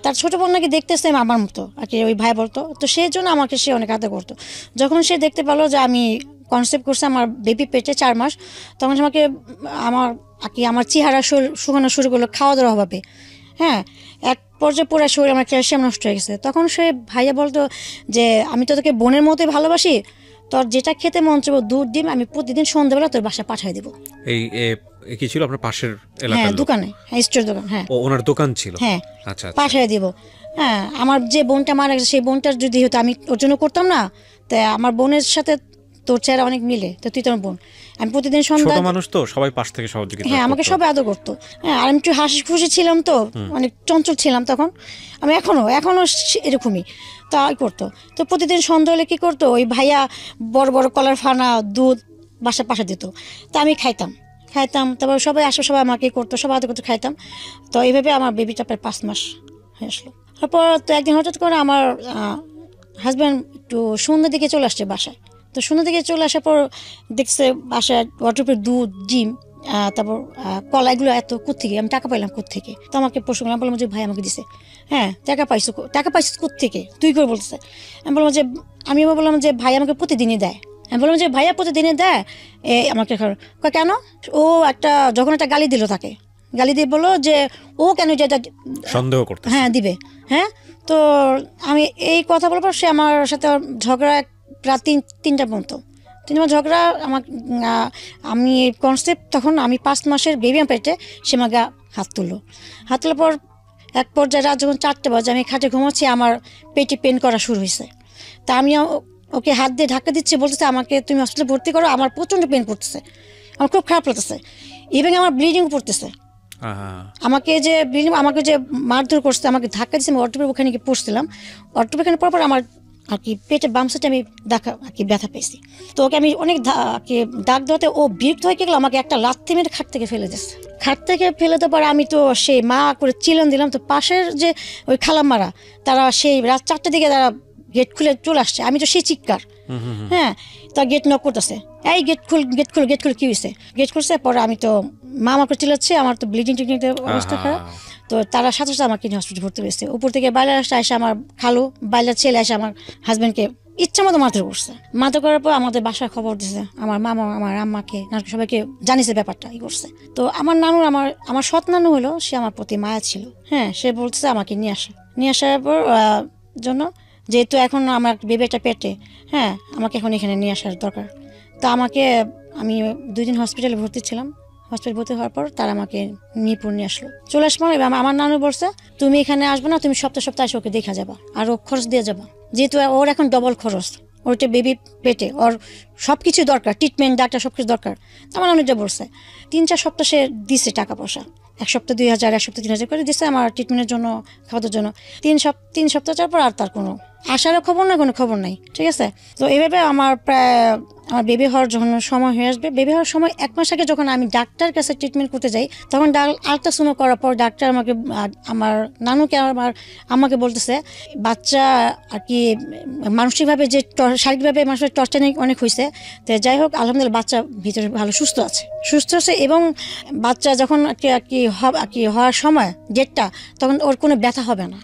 তার ছোট বোন নাকি দেখতেছে আমার মতো আর কি, ওই ভাই বলতো। তো সেই জন্য আমাকে সে অনেক আদর করতো। যখন সে দেখতে পেলো যে আমি কনসেপ্ট করছে আমার বেবি পেটে 4 মাস, তখন সে আমাকে আমার চেহারা শুকানো শুরু করলো খাওয়া দাওয়ার অভাবে। হ্যাঁ, এক পর্যায়ে পুরো শরীর আমার ক্যালসিয়াম নষ্ট হয়ে গেছে। তখন সে ভাইয়া বলতো যে আমি তো তোকে বোনের মতোই ভালোবাসি, তোর যেটা খেতে মন চাইবো দুধ ডিম আমি প্রতিদিন সন্ধ্যাবেলা তোর বাসায় পাঠিয়ে দেবো। এই কি ছিল আপনার পাশের হ্যাঁ, এলাকার দোকানে, হ্যাঁ, স্টোর দোকান, হ্যাঁ, ওনার দোকান ছিল, হ্যাঁ, আচ্ছা পাঠিয়ে দিব। হ্যাঁ, আমার যে বোনটা মারা গেছে সেই বোনটার যদি হতো আমি ওর জন্য করতাম না, তাই আমার বোনের সাথে তোর চেহারা অনেক মিলে, তো তুই তোর বোন। আমি প্রতিদিন সন্ধ্যা, ছোট মানুষ তো সবাই পাশ থেকে সহযোগিতা, হ্যাঁ, আমাকে সবাই আদর করতো। হ্যাঁ, আর আমি একটু হাসি খুশি ছিলাম, তো অনেক চঞ্চল ছিলাম তখন। আমি এখনো এরকমই তাই করতো। তো প্রতিদিন সন্ধ্যা হলে কী করতো, ওই ভাইয়া বড় বড় কলার ফানা দুধ বাসা পাশা দিত, তা আমি খাইতাম। তারপর সবাই সবাই আমাকে করতো, সবাই আদর করতো, খাইতাম। তো এইভাবে আমার বেবিটা প্রায় 5 মাস হয়ে আসলো। তারপর তো একদিন হঠাৎ করে আমার হাজব্যান্ড একটু সন্ধ্যার দিকে চলে আসছে বাসায়। তো সন্ধ্যার দিকে চলে আসার পর দেখছে বাসায় ওয়াটারপ্রুফ দুধ ডিম, তারপর কলা, এগুলো এত কোত্থেকে আমি টাকা পাইলাম কোত্থেকে। তো আমাকে প্রশ্ন করলাম, বললাম যে ভাই আমাকে দিছে। হ্যাঁ, টাকা পাইছো কোত্থেকে তুই করে বলতেছে। আমি বললাম যে ভাই আমাকে প্রতিদিনই দেয়। আমি বললাম যে ভাইয়া প্রতিদিনই দেয় আমাকে কেন? ও যখন একটা গালি দিল, তাকে গালি দিয়ে বললো যে ও কেন যেটা সন্দেহ করতে, হ্যাঁ দিবে। হ্যাঁ, তো আমি এই কথা বলার পর সে আমার সাথে ঝগড়া প্রায় 3টা পর্যন্ত ঝগড়া। আমি কনসেপ্ট তখন আমি 5 মাসের বেবি আমার পেটে, সে আমাকে হাত তোলার পর এক পর্যায়ে রাত যখন 4টে বাজে আমি খাটে ঘুমাচ্ছি, আমার পেটে পেন করা শুরু হয়েছে। তা আমি ওকে হাত দিয়ে ধাক্কা দিচ্ছি, বলতেছে আমাকে তুমি হসপিটালে ভর্তি করো, আমার প্রচণ্ড পেন করতেছে, আমার খুব খারাপ লাগতেছে, ইভেন আমার ব্লিডিং পড়তেছে। আমাকে যে মারধর করছে, আমাকে ধাক্কা দিচ্ছে, আমি অটোপের ওখানে গিয়ে পড়ছিলাম। অটোপের ওখানে পড়ার পর আমার আর কি পেটের বাম সাইডে আমি ব্যথা পেয়েছি। তো ওকে আমি অনেক ডাক দেওয়াতে ও বিরক্ত হয়ে গেলো, আমাকে একটা লাথি মেরে খাট থেকে ফেলে দিচ্ছে। খাট থেকে ফেলে দেওয়ার পর আমি তো সেই মা করে চিলন দিলাম। তো পাশের যে ওই খালাম্মারা, তারা সেই রাত 4টার দিকে তারা গেট খুলে চলে আসছে। আমি তো সেই চিৎকার, হ্যাঁ, তা গেট নক করতেছে, এই গেট খুল কি হয়েছে? গেট খুলছে। পরে আমি তো মা আমাকে চিল্লাচ্ছে, আমার তো ব্লিডিং অবস্থা খারাপ। তো তারা সাথে সাথে আমাকে হসপিটালে ভর্তি হয়েছে। উপর থেকে বাইরে এসে আমার খালু বাইরের ছেলে এসে আমার হাজব্যান্ডকে ইচ্ছা মতো মারধর করছে। মারধর করার পর আমাদের বাসায় খবর দিয়েছে, আমার মামা, আমার আম্মাকে, সবাইকে জানিয়েছে ব্যাপারটা করছে। তো আমার নানুর, আমার সৎ নানু হলো, সে আমার প্রতি মায়া ছিল। হ্যাঁ, সে বলতেছে আমাকে নিয়ে আসার পর জন্য, যেহেতু এখন আমার বেবিটা পেটে, হ্যাঁ, আমাকে এখন এখানে নিয়ে আসার দরকার। তো আমি 2 দিন হসপিটালে ভর্তি ছিলাম। হসপিটাল ভর্তি হওয়ার পর তারা আমাকে মিরপুর নিয়ে আসলো। চলে আসবো, আমার নানু বলছে তুমি এখানে আসবে না, তুমি সপ্তাহে এসে ওকে দেখা যাবা, আর ও খরচ দিয়ে যাবা, যেহেতু ওর এখন ডবল খরচ, ওরটা বেবি পেটে, ওর সব কিছু দরকার, ট্রিটমেন্ট, ডাক্তার, সব কিছু দরকার। আমার নানুটা বলছে 3-4 সপ্তাহ সে দিচ্ছে টাকা পয়সা, 1 সপ্তাহ 2,000, 1 সপ্তাহ 3,000 করে দিচ্ছে আমার ট্রিটমেন্টের জন্য, খাওয়ার জন্য। 3 সপ্তাহ যাওয়ার পর আর তার কোনো আসারও খবর না, কোনো খবর নাই। ঠিক আছে, তো এইভাবে আমার বেবি হওয়ার যখন সময় হয়ে আসবে, বেবি হওয়ার সময় 1 মাস আগে যখন আমি ডাক্তার কাছে ট্রিটমেন্ট করতে যাই, তখন আল্ট্রাসাউন্ড করার পর ডাক্তার আমার নানুকে আমাকে বলতেছে বাচ্চা আর কি মানসিকভাবে যে শারীরিকভাবে মানুষের টর্চার অনেক হয়েছে। তো যাই হোক, আলহামদুলিল্লাহ বাচ্চা ভিতরে ভালো সুস্থ আছে এবং বাচ্চা যখন হওয়ার সময় ডেটটা, তখন ওর কোনো ব্যথা হবে না,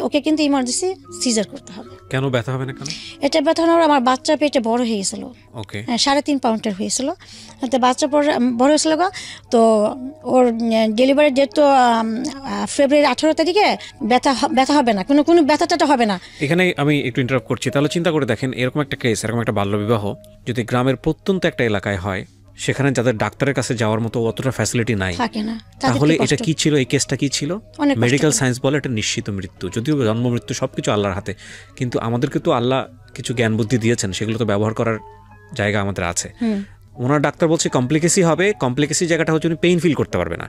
ওকে কিন্তু ইমার্জেন্সি সিজার করতে হবে। কেন ব্যথা হবে না? কেন এটা ব্যথা হওয়ার, আমার বাচ্চা পেটে বড় হয়ে গেছিল, 3.5 পাউন্ডের হয়েছিল। তো বাচ্চা বড় হয়েছিল, তো ওর ডেলিভারি ডেট তো ফেব্রুয়ারি 18 তারিখে। ব্যথা হবে না, কোনো ব্যথাটা হবে না। এখানে আমি একটু ইন্টারাপ্ট করছি, তাহলে চিন্তা করে দেখেন, এরকম একটা কেস, এরকম একটা বাল্যবিবাহ যদি গ্রামের প্রত্যন্ত একটা এলাকায় হয়, সেখানে যাদের ডাক্তারের কাছে যাওয়ার মতো অতটা ফ্যাসিলিটি নাই, তাহলে এটা কি ছিল? এই কেসটা কি ছিল? মেডিকেল সায়েন্স বলে এটা নিশ্চিত মৃত্যু, যদিও জন্ম মৃত্যু সবকিছু আল্লাহর হাতে, কিন্তু আমাদেরকে তো আল্লাহ কিছু জ্ঞান বুদ্ধি দিয়েছেন, সেগুলো তো ব্যবহার করার জায়গা আমাদের আছে। ওনার ডাক্তার বলছে কমপ্লিকেসি হবে, কমপ্লিকেসি জায়গাটা হচ্ছে উনি পেইন ফিল করতে পারবে না।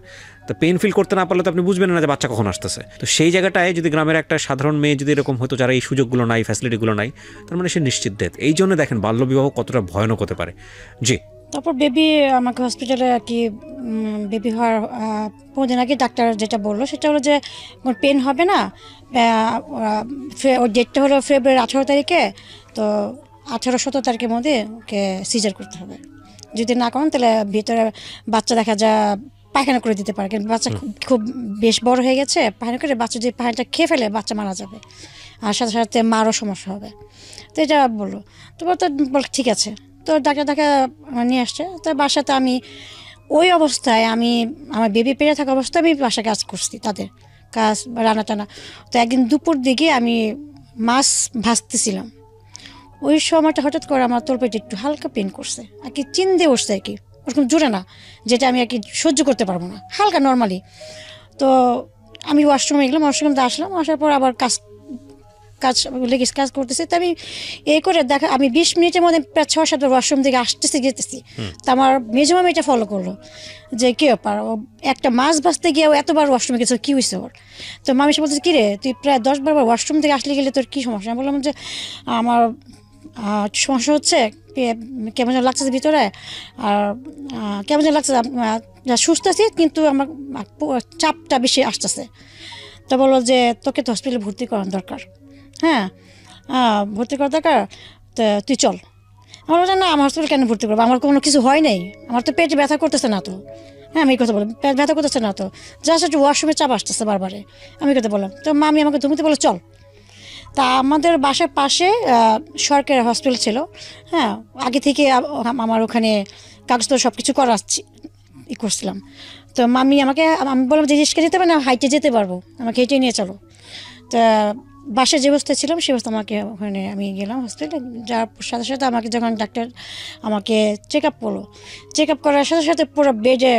তো পেইন ফিল করতে না পারলে তো আপনি বুঝবেন না যে বাচ্চা কখন আসতেছে। তো সেই জায়গাটায় যদি গ্রামের একটা সাধারণ মেয়ে যদি এরকম হতো, যারা এই সুযোগগুলো নাই, ফ্যাসিলিটিগুলো নাই, তার মানে সে নিশ্চিত ডেথ। এই জন্য দেখেন বাল্যবিবাহ কতটা ভয়ানক হতে পারে। জি, তারপর বেবি আমাকে হসপিটালে আর কি বেবি হওয়ার 15 দিন আগে ডাক্তার যেটা বললো সেটা হলো যে পেন হবে না, ওর ডেটটা হলো ফেব্রুয়ারি 18 তারিখে, তো 18-17 তারিখের মধ্যে ওকে সিজার করতে হবে। যদি না করেন তাহলে ভিতরে বাচ্চা দেখা যায় পায়খানা করে দিতে পারে, কিন্তু বাচ্চা খুব বেশ বড় হয়ে গেছে, পায়খানা করে বাচ্চা যদি পায়খানাটা খেয়ে ফেলে বাচ্চা মারা যাবে, আর সাথে সাথে মারও সমস্যা হবে। তো এটা বললো, তো বল ঠিক আছে। তো ডাক্তার নিয়ে আসছে, তো বাসাতে আমি ওই অবস্থায় আমার বেবি পেরে থাকা অবস্থায় আমি বাসায় কাজ করছি, তাদের কাজ রান্না টানা। তো একদিন দুপুর দিকে আমি মাছ ভাজতেছিলাম, ওই সময়টা হঠাৎ করে আমার তলপেটে একটু হালকা পেন করছে আর কি, চিনতে উঠছে আর কি, ওরকম জোরে না, যেটা আমি আর কি সহ্য করতে পারবো না, হালকা নর্মালি। তো আমি ওয়াশরুমে গেলাম, ওয়াশরুমে আসলাম, আসার পর আবার কাজ করতেছি। তো আমি এই করে দেখা আমি 20 মিনিটের মধ্যে প্রায় 6-7 ওয়াশরুম থেকে যেতেছি। তো আমার মেজমামি এটা ফলো করলো যে কী ব্যাপার, ও একটা মাছ ভাজতে গিয়ে এতবার ওয়াশরুমে গেছে, কী হয়েছে ওর? তো মামি সে বলছে, কী রে তুই প্রায় 10-12 বার ওয়াশরুম থেকে আসলে গেলে তোর কী সমস্যা? আমি বললাম যে আমার সমস্যা হচ্ছে, কেমন যেন লাগছে ভিতরে, আর কেমন যেন লাগছে, সুস্থ আছি কিন্তু আমার চাপটা বেশি আসতেছে। তো বললো যে তোকে তো হসপিটালে ভর্তি করার দরকার, হ্যাঁ ভর্তি করা দরকার, তো তুই চল। আমার বলছে না, আমার হসপিটাল কেন ভর্তি করবো, আমার কোনো কিছু হয় নাই, আমার তো পেটে ব্যথা করতেছে না তো। হ্যাঁ আমি এই কথা বললাম, পেট ব্যথা করতেছে না তো, জাস্ট একটু ওয়াশরুমে চাপ আসতেছে বারবারে, আমি কথা বললাম। তো মামি আমাকে ধুমিতে বলো চল। তা আমাদের বাসার পাশে সরকারি হসপিটাল ছিল, হ্যাঁ আগে থেকে আমার ওখানে কাগজপত্র সব কিছু করছিলাম। তো মামি আমি বললাম যে রিক্সা যেতে পারে না, হাইটে যেতে পারবো, আমাকে হেঁটে নিয়ে চলো। তা বাসায় যে অবস্থায় ছিলাম সে অবস্থা আমাকে ওখানে আমি গেলাম হসপিটালে, যার সাথে সাথে আমাকে যখন ডাক্তার আমাকে চেক আপ করলো, চেক আপ করার সাথে সাথে পুরো বেডে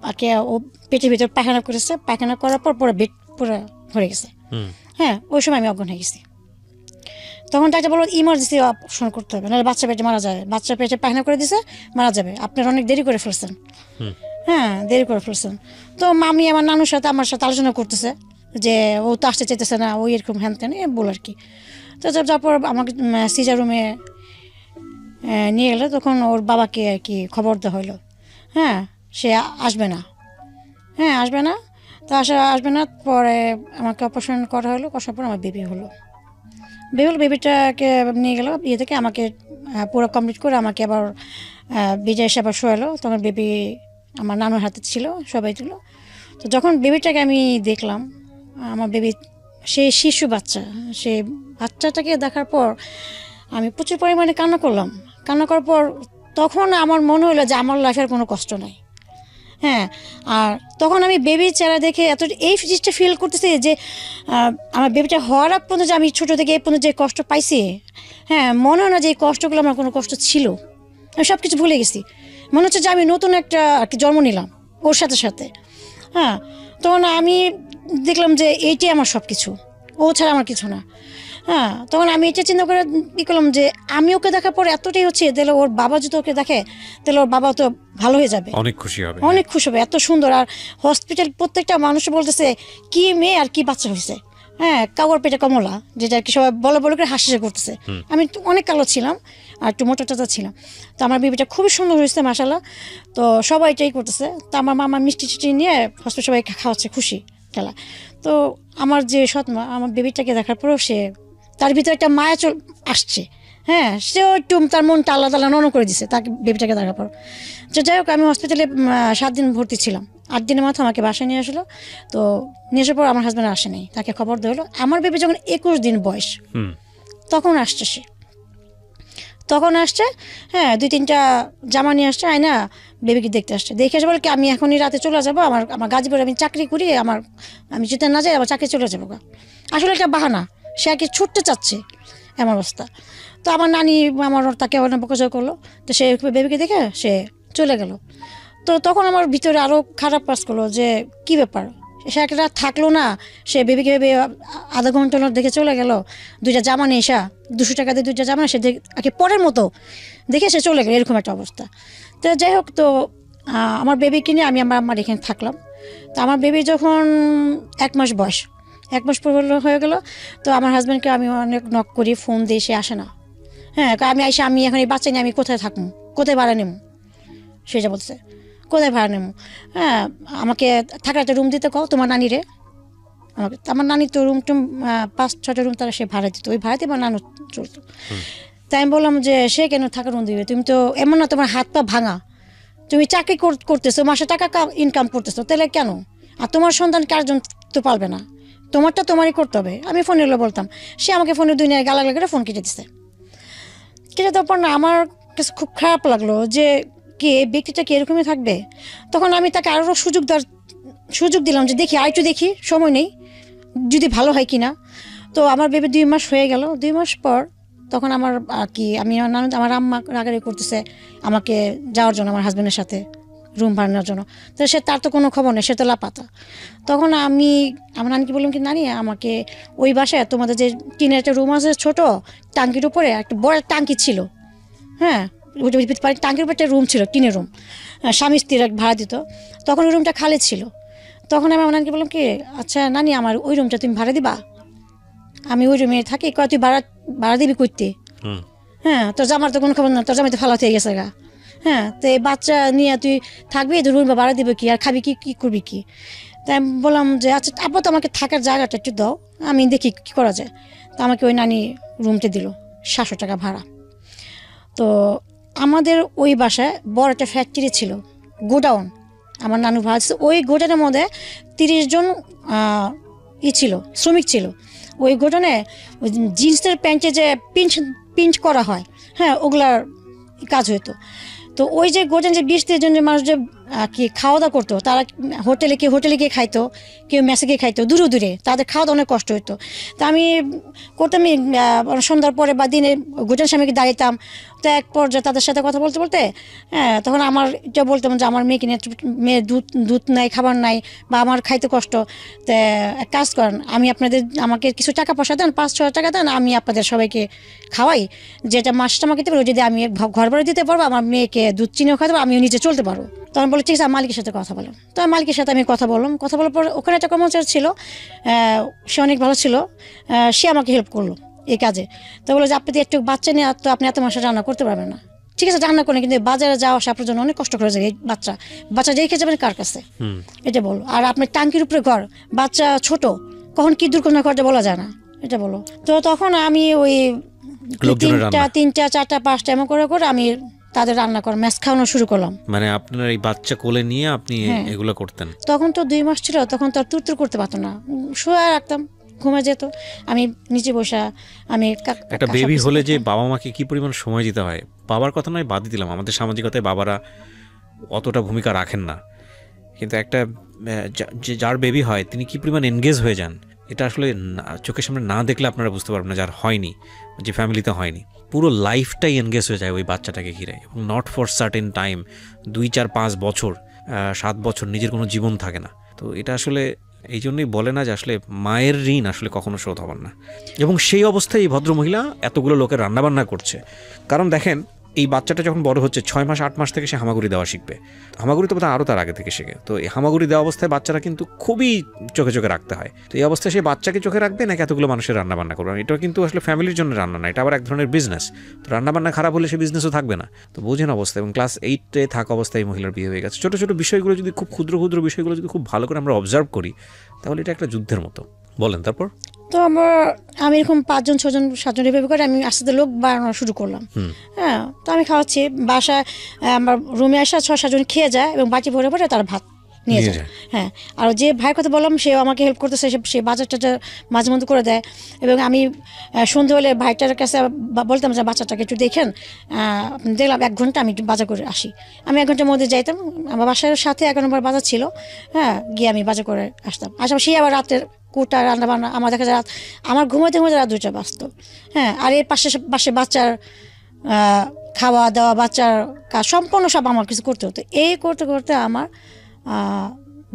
আর কি ও পেটের ভিতরে পায়খানা করেছে, পায়খানা করার পর পুরো বেড পুরো ভরে গেছে। হ্যাঁ ওই সময় আমি অজ্ঞান হয়ে গেছি। তখন ডাক্তার বললো ইমার্জেন্সি অপারেশন করতে হবে, নাহলে বাচ্চা পেটে মারা যাবে, বাচ্চা পেটে পায়খানা করে দিছে মারা যাবে, আপনার অনেক দেরি করে ফেলছেন। হ্যাঁ দেরি করে ফেলছেন। তো মামি আমার নানুর সাথে আমার সাথে আলোচনা করতেছে যে ও তো আসতে চাইতেছে না, ওই এরকম হ্যান ত্যান বল আর কি। তো তারপর আমাকে সিজার রুমে নিয়ে গেলো, তখন ওর বাবাকে আর কি খবর দেওয়া হলো, হ্যাঁ সে আসবে না, হ্যাঁ আসবে না। তো আসবে না, পরে আমাকে অপারেশন করা হলো, করার পর আমার বেবি হলো। বেবিটাকে নিয়ে গেলো ইয়ে থেকে, আমাকে পুরো কমপ্লিট করে আমাকে আবার বিজয় এসে আবার শোয়ালো। তখন বেবি আমার নানুর হাতে ছিল, সবাই ছিল। তো যখন বেবিটাকে আমি দেখলাম, আমার বেবি সেই শিশু বাচ্চা, সেই বাচ্চাটাকে দেখার পর আমি প্রচুর পরিমাণে কান্না করলাম। কান্না করার পর তখন আমার মনে হলো যে আমার লাইফের কোনো কষ্ট নাই, হ্যাঁ। আর তখন আমি বেবির চেহারা দেখে এই জিনিসটা ফিল করতেছি যে আমার বেবিটা হওয়ার আগ পর্যন্ত, যে আমি ছোটো থেকে এই পর্যন্ত যে কষ্ট পাইছি, হ্যাঁ মনে হয় না যে এই কষ্টগুলো আমার কোনো কষ্ট ছিল, আমি সব কিছু ভুলে গেছি। মনে হচ্ছে যে আমি নতুন একটা আর কি জন্ম নিলাম ওর সাথে সাথে, হ্যাঁ। তখন আমি দেখলাম যে এইটাই আমার সব কিছু, ও ছাড়া আমার কিছু না, হ্যাঁ। তখন আমি এটা চিন্তা করে ই করলাম যে আমি ওকে দেখার পর এতটাই হচ্ছে, তাহলে ওর বাবা যদি ওকে দেখে তাহলে ওর বাবা তো ভালো হয়ে যাবে, অনেক খুশি হবে, এত সুন্দর। আর হসপিটাল প্রত্যেকটা মানুষ বলতেছে কি মেয়ে আর কি বাচ্চা হয়েছে, হ্যাঁ কাউর পেটে কমলা, যেটা আর কি সবাই বলে করে হাসি করতেছে। আমি অনেক কালো ছিলাম আর একটু মোটা টাটা ছিলাম, তো আমার বেবিটা খুবই সুন্দর হয়েছে মাশাআল্লাহ। তো সবাই এটাই করতেছে। তো আমার মামা মিষ্টি টিষ্টি নিয়ে হসপিটাল সবাই খাওয়াচ্ছে, খুশি খেলা। তো আমার যে সৎমা আমার বেবিটাকে দেখার পরেও তার ভিতরে একটা মায়া আসছে, হ্যাঁ সেও একটু তার মনটা আল্লাহ তাআলা নরম করে দিছে তাকে বেবিটাকে দেখার পর। তো যাই হোক আমি হসপিটালে 7 দিন ভর্তি ছিলাম। 8 দিনের মাথায় আমাকে বাসায় নিয়ে আসলো। তো নিয়ে আসার পর আমার হাজব্যান্ড আসে নাই, তাকে খবর দেওয়া হলো। আমার বেবি যখন 21 দিন বয়স তখন আসছে সে, হ্যাঁ 2-3টা জামা নিয়ে আসছে, আয়না বেবিকে দেখতে আসছে। দেখে এসে বলে কি আমি এখনই রাতে চলে যাবো, আমার গাজীপুরে আমি চাকরি করি, আমি যেতে না যাই আমার চাকরি চলে যাবো। আসলে একটা বাহানা, সে আর কি ছুটতে চাচ্ছে, এমন অবস্থা। তো আমার নানি তাকে অনেক বকাঝকা করলো। তো সে বেবিকে দেখে সে চলে গেল। তো তখন আমার ভিতরে আরও খারাপ কাজ করলো যে কি ব্যাপার, সে একটা থাকলো না, সে বেবিকে আধা ঘন্টা দেখে চলে গেল। 2টা জামা নিয়ে 200 টাকা দিয়ে 2টা জামা সে আর কি পরের মতো দেখে সে চলে গেল, এরকম একটা অবস্থা। তো যাই হোক, তো আমার বেবিকে নিয়ে আমি আমার এখানে থাকলাম। তো আমার বেবি যখন 1 মাস বয়স, 1 মাস হয়ে গেল, তো আমার হাজব্যান্ডকে আমি অনেক নক করি, ফোন দিয়ে, সে আসে না, হ্যাঁ আমি এখন এই বাচ্চা নিয়ে আমি কোথায় থাকবো, কোথায় ভাড়া নেব, সেটা বলছে কোথায় ভাড়া নেবো, হ্যাঁ আমাকে থাকার একটা রুম দিতে কও তোমার নানি রে। আমাকে আমার নানি তো রুম টুম 5-6টা রুম তারা সে ভাড়া দিত, ওই ভাড়াতে আমার নানু চলতো। তাই আমি বললাম যে সে কেন থাকার রুম দিবে, তুমি তো এমন না তোমার হাত পা ভাঙা, তুমি চাকরি করতেছো, মাসে টাকা ইনকাম করতেছো, তাহলে কেন? আর তোমার সন্তান কারজন তো পারবে না, তোমারটা তোমারই করতে হবে। আমি ফোনে বলতাম, সে আমাকে ফোনে দুনিয়ায় গালাগালি করে ফোন কেটে দিছে। কেটে দেওয়ার পর না আমার কাছে খুব খারাপ লাগলো যে কে ব্যক্তিটা কি এরকমই থাকবে। তখন আমি তাকে আরও সুযোগ দিলাম যে দেখি আরেকটু দেখি, সময় নেই, যদি ভালো হয় কিনা। তো আমার বেবি 2 মাস হয়ে গেল। 2 মাস পর তখন আমার আমার আম্মা রাগারাগি করতেছে আমাকে যাওয়ার জন্য, আমার হাজব্যান্ডের সাথে রুম ভাড়া নেওয়ার জন্য। তো তার তো কোনো খবর নেই, সে তো লাপাতা। তখন আমি আমার নানিকে বললাম কি নানি আমাকে ওই বাসায় তোমাদের যে টিনের একটা রুম আছে ছোট, টাঙ্কির উপরে একটা বড় টাঙ্কি ছিল, হ্যাঁ টাঙ্কির উপরে একটা রুম ছিল, টিনের রুম, স্বামী স্ত্রীর ভাড়া দিত। তখন ওই রুমটা খালি ছিল। তখন আমি আমার নানিকে বললাম কি আচ্ছা নানি আমার ওই রুমটা তুমি ভাড়া দিবা, আমি ওই রুমে থাকি, কয় তুই ভাড়া দিবি করতে, হ্যাঁ তোর জামার তো কোনো খবর না, তোর জামাই তো ফালাতে গেছে গা, হ্যাঁ তো এই বাচ্চা নিয়ে তুই থাকবি, তুই রুম ভাড়া দিবি কি আর খাবি কি করবি কি। তাই আমি বললাম যে আচ্ছা আপাতত আমাকে থাকার জায়গাটা একটু দাও, আমি দেখি কী করা যায়। তো আমাকে ওই নানি রুমটা দিল 700 টাকা ভাড়া। তো আমাদের ওই বাসায় বড় একটা ফ্যাক্টরি ছিল, গোডাউন, আমার নানু ভাড়া ছিল। ওই গোডাউনের মধ্যে 30 জন ছিল, শ্রমিক ছিল। ওই গোডাউনে ওই জিন্সের প্যান্টে যে পিঞ্চ করা হয়, হ্যাঁ ওগুলার কাজ হইতো। তো ওই যে গোডাউন যে 20-30 জন যে মানুষ যে কি খাওয়া দাওয়া করতো, তারা হোটেলে গিয়ে খাইতো, কেউ মেসে গিয়ে খাইতো, দূরে দূরে, তাদের খাওয়া দাওয়া অনেক কষ্ট হইতো। তা আমি করতাম সন্ধ্যার পরে বা দিনে গোডাউনের সামনে দাঁড়াইতাম। তো এক পর্যায়ে তাদের সাথে কথা বলতে বলতে হ্যাঁ তখন আমার এটা বলতাম যে আমার মেয়েকে নিয়ে, মেয়ের দুধ নাই, খাবার নাই, বা আমার খাইতে কষ্ট, তো এক কাজ করেন আমাকে কিছু টাকা পয়সা দেন, 5-6 টাকা দেন, আমি আপনাদের সবাইকে খাওয়াই, যেটা মাসটা আমাকে দিতে পারবো, যদি আমি ঘর ভাড়া দিতে পারবো, আমার মেয়েকে দুধ চিনিও খাওয়াতে পারবো, আমিও নিজে চলতে পারবো। তখন বলে ঠিক আছে মালিকের সাথে কথা বলো। তো মালিকের সাথে আমি কথা বললাম। কথা বলার পর ওখানে একটা কর্মচারী ছিল, সে অনেক ভালো ছিল, সে আমাকে হেল্প করলো এই কাজে। তো বলে যে আপনি একটু বাচ্চা নিয়ে তো আপনি এত মাসে রান্না করতে পারবেন না, ঠিক আছে রান্না করেন, কিন্তু বাজারে যাওয়া আসা আপনার জন্য অনেক কষ্ট করে যায়। এই বাচ্চা রেখে যাবেন কার কাছে, এটা বলো। আর আপনার টাঙ্কির উপরে ঘর, বাচ্চা ছোট, কখন কি দুর্ঘটনা ঘটে বলা যায় না, এটা বলো। তো তখন আমি ওই 3টা 4টা 5টা এমন করে আমি তাদের রান্না করা ম্যাচ খাওয়ানো শুরু করলাম। মানে আপনার এই বাচ্চা কোলে নিয়ে আপনি এগুলো করতেন? তখন তো 2 মাস ছিল, তখন তো আর তুরতুর করতে পারতো না, শুয়ে রাখতাম, ঘুমে যেত, আমি নিচে বসা। আমি একটা বেবি হলে যে বাবা মাকে কি পরিমাণ সময় দিতে হয়, বাবার কথা নয় বাদই দিলাম, আমাদের সামাজিকতায় বাবারা অতটা ভূমিকা রাখেন না, কিন্তু একটা যার বেবি হয় তিনি কি পরিমাণ এনগেজ হয়ে যান, এটা আসলে চোখের সামনে না দেখলে আপনারা বুঝতে পারবেন না, যার হয়নি, যে ফ্যামিলিতে হয়নি, পুরো লাইফটাই এনগেজ হয়ে যায় ওই বাচ্চাটাকে ঘিরে। এবং নট ফর সার্টেন টাইম, 2-4-5 বছর, 7 বছর নিজের কোনো জীবন থাকে না। তো এটা আসলে এই জন্যই বলে না যে আসলে মায়ের ঋণ আসলে কখনো শোধ হবার না। এবং সেই অবস্থায় এই ভদ্রমহিলা এতগুলো লোকের রান্নাবান্না করছে, কারণ দেখেন এই বাচ্চাটা যখন বড় হচ্ছে 6 মাস 8 মাস থেকে সে হামাগুড়ি দেওয়া শিখবে। হামাগুড়ি তো বোধহয় আরও তার আগে থেকে শেখে। তো এই হামাগুড়ি দেওয়া অবস্থায় বাচ্চারা কিন্তু খুবই চোখে চোখে রাখতে হয়। তো এই অবস্থায় সে বাচ্চাকে চোখে রাখবে নাকি এতগুলো মানুষের রান্নাবান্না করবে? এটা কিন্তু আসলে ফ্যামিলির জন্য রান্না না, এটা আবার এক ধরনের বিজনেস। তো রান্নাবান্না খারাপ হলে সে বিজনেসও থাকবে না। তো বোঝেন অবস্থা। এবং ক্লাস 8-এ থাকা অবস্থায় মহিলার বিয়ে হয়ে গেছে। ছোটো ছোটো বিষয়গুলো যদি খুব ক্ষুদ্র বিষয়গুলো যদি খুব ভালো করে আমরা অবজার্ভ করি, তাহলে এটা একটা যুদ্ধের মতো। বলেন তারপর। তো আমি এরকম 5জন 6জন 7জন এভাবে করে আমি আস্তে আস্তে লোক বাড়ানো শুরু করলাম। হ্যাঁ তো আমি খাওয়াচ্ছি, বাসায় আমার রুমে আসা 6-7 জন খেয়ে যায় এবং বাটি ভরে ভরে তার ভাত নিয়ে যায়। হ্যাঁ আর যে ভাইয়ের কথা বললাম সে আমাকে হেল্প করতেছে, সে বাজারটা মাঝে মধ্যে করে দেয়। এবং আমি সন্ধ্যে হলে ভাইটার কাছে বলতাম যে বাচ্চাটাকে একটু দেখেন, দেখলাম 1 ঘন্টা আমি একটু বাজার করে আসি। আমি 1 ঘন্টার মধ্যে যাইতাম, আমার বাসার সাথে 1 নম্বর বাজার ছিল, হ্যাঁ গিয়ে আমি বাজার করে আসতাম। সে আবার রাতের কুটা রান্না বান্না, আমার দেখা যায় রাত, আমার ঘুমাতে রাত 2টা বাজতো। হ্যাঁ আর এর পাশে বাচ্চার খাওয়া দাওয়া, বাচ্চার কাজ সম্পূর্ণ সব আমার কিছু করতে হতো। এই করতে করতে আমার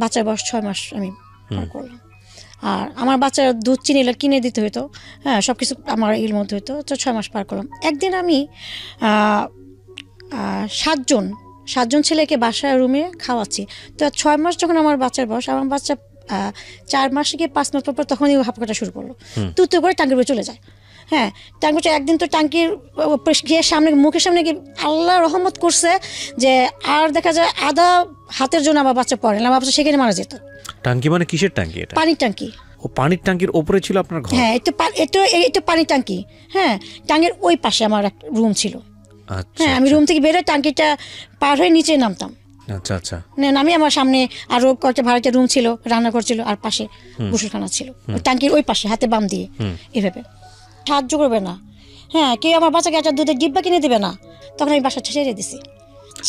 বাচ্চার বয়স 6 মাস আমি পার করলাম। আর আমার বাচ্চার দুধ চিনি কিনে দিতে হতো, হ্যাঁ সব কিছু আমার এর মধ্যে হতো। তো 6 মাস পার করলাম। একদিন আমি 7জন ছেলেকে বাসায় রুমে খাওয়াচ্ছি। তো 6 মাস যখন আমার বাচ্চার বয়স, আমার বাচ্চা 4 মাস গিয়ে 5 মাস পর তখনই হাঁপ কাটা শুরু করলো, তুই করে টাঙ্গির উপরে চলে যায়। হ্যাঁ টাঙ্কিটা একদিন তো টাঙ্কির গিয়ে সামনে মুখের সামনে গিয়ে আল্লাহ রহমত করছে যে আর দেখা যায় আধা হাতের জন্য আমার বাচ্চা পড়ে না, আমার বাচ্চা সেখানে মারা যেত। টাঙ্কি মানে কিসের টাঙ্কি এটা? পানির টাঙ্কি। ও পানির টাঙ্কির ওপরে ছিল আপনার ঘর? হ্যাঁ একটু পানির টাঙ্কি। হ্যাঁ টাঙ্কির ওই পাশে আমার একটা রুম ছিল। আচ্ছা হ্যাঁ আমি রুম থেকে বেরোয় টাঙ্কিটা পার হয়ে নিচে নামতাম। আচ্ছা আচ্ছা। নামি আমার সামনে আরো কয়েকটা ভাড়াটা রুম ছিল, রান্নাঘর ছিল, আর পাশে গোসলখানা ছিল টাঙ্কির ওই পাশে, হাতে বাম দিয়ে এভাবে। সাহায্য করবে না, হ্যাঁ কেউ আমার বাচ্চাকে একটা দুধের ডিব্বা কিনে দেবে না, তখন আমি বাসা ছেড়ে দিছি।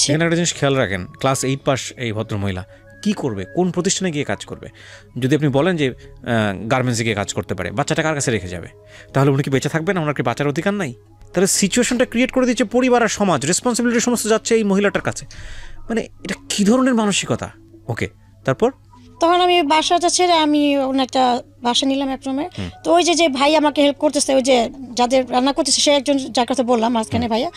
সেখানে একটা জিনিস খেয়াল রাখেন, ক্লাস 8 পাস এই ভদ্রমহিলা কি করবে, কোন প্রতিষ্ঠানে গিয়ে কাজ করবে? যদি আপনি বলেন যে গার্মেন্টসে গিয়ে কাজ করতে পারে, বাচ্চাটা কার কাছে রেখে যাবে? তাহলে উনি কি বেঁচে থাকবেন? ওনার কি বাঁচার অধিকার নাই? তাহলে সিচুয়েশনটা ক্রিয়েট করে দিচ্ছে পরিবার আর সমাজ, রেসপন্সিবিলিটি সমস্ত যাচ্ছে এই মহিলাটার কাছে। মানে এটা কি ধরনের মানসিকতা? ওকে, তারপর তখন আমি বাসাটা ছেড়ে আমি অন্য একটা বাসা নিলাম এক রুমে। তো ওই যে ভাই আমাকে হেল্প করতেছে, ওই যে যাদের রান্না করতেছে, সে একজন যার কথা বললাম মাঝখানে ভাইয়া,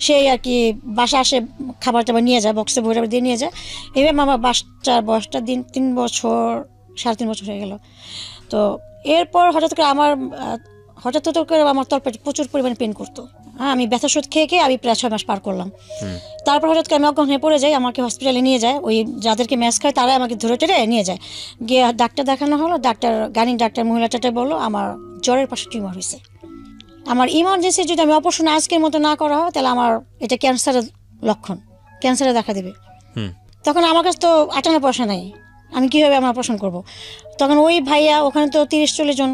সেই আর কি বাসা আসে খাবার টাবার নিয়ে যায়, বক্সে ভরে দিয়ে নিয়ে যায়। এবার আমার বাচ্চার বয়সটা 3 বছর 3.5 বছর হয়ে গেল। তো এরপর হঠাৎ করে আমার তলপেটে প্রচুর পরিমাণে পেন করতো। হ্যাঁ আমি ব্যথা ওষুধ খেয়ে আমি প্রায় 6 মাস পার করলাম। তারপর হঠাৎ করে আমি অজ্ঞান হয়ে পড়ে যাই, আমাকে হসপিটালে নিয়ে যায়, ওই যাদেরকে ম্যাচ খায় তারাই আমাকে ধরে টেরে নিয়ে যায়। গিয়ে ডাক্তার দেখানো হলো, গানির ডাক্তার মহিলাটাতে বললো আমার জ্বরের পাশে টিউমার হয়েছে। আমার ইমার্জেন্সি যদি আমি অপারেশন আজকের মতো না করা হয় তাহলে আমার এটা ক্যান্সারের লক্ষণ, ক্যান্সারে দেখা দেবে। তখন আমার কাছে তো 58 পয়সা নাই, আমি কীভাবে আমার অপারেশন করবো? তখন ওই ভাইয়া ওখানে তো 30-40 জন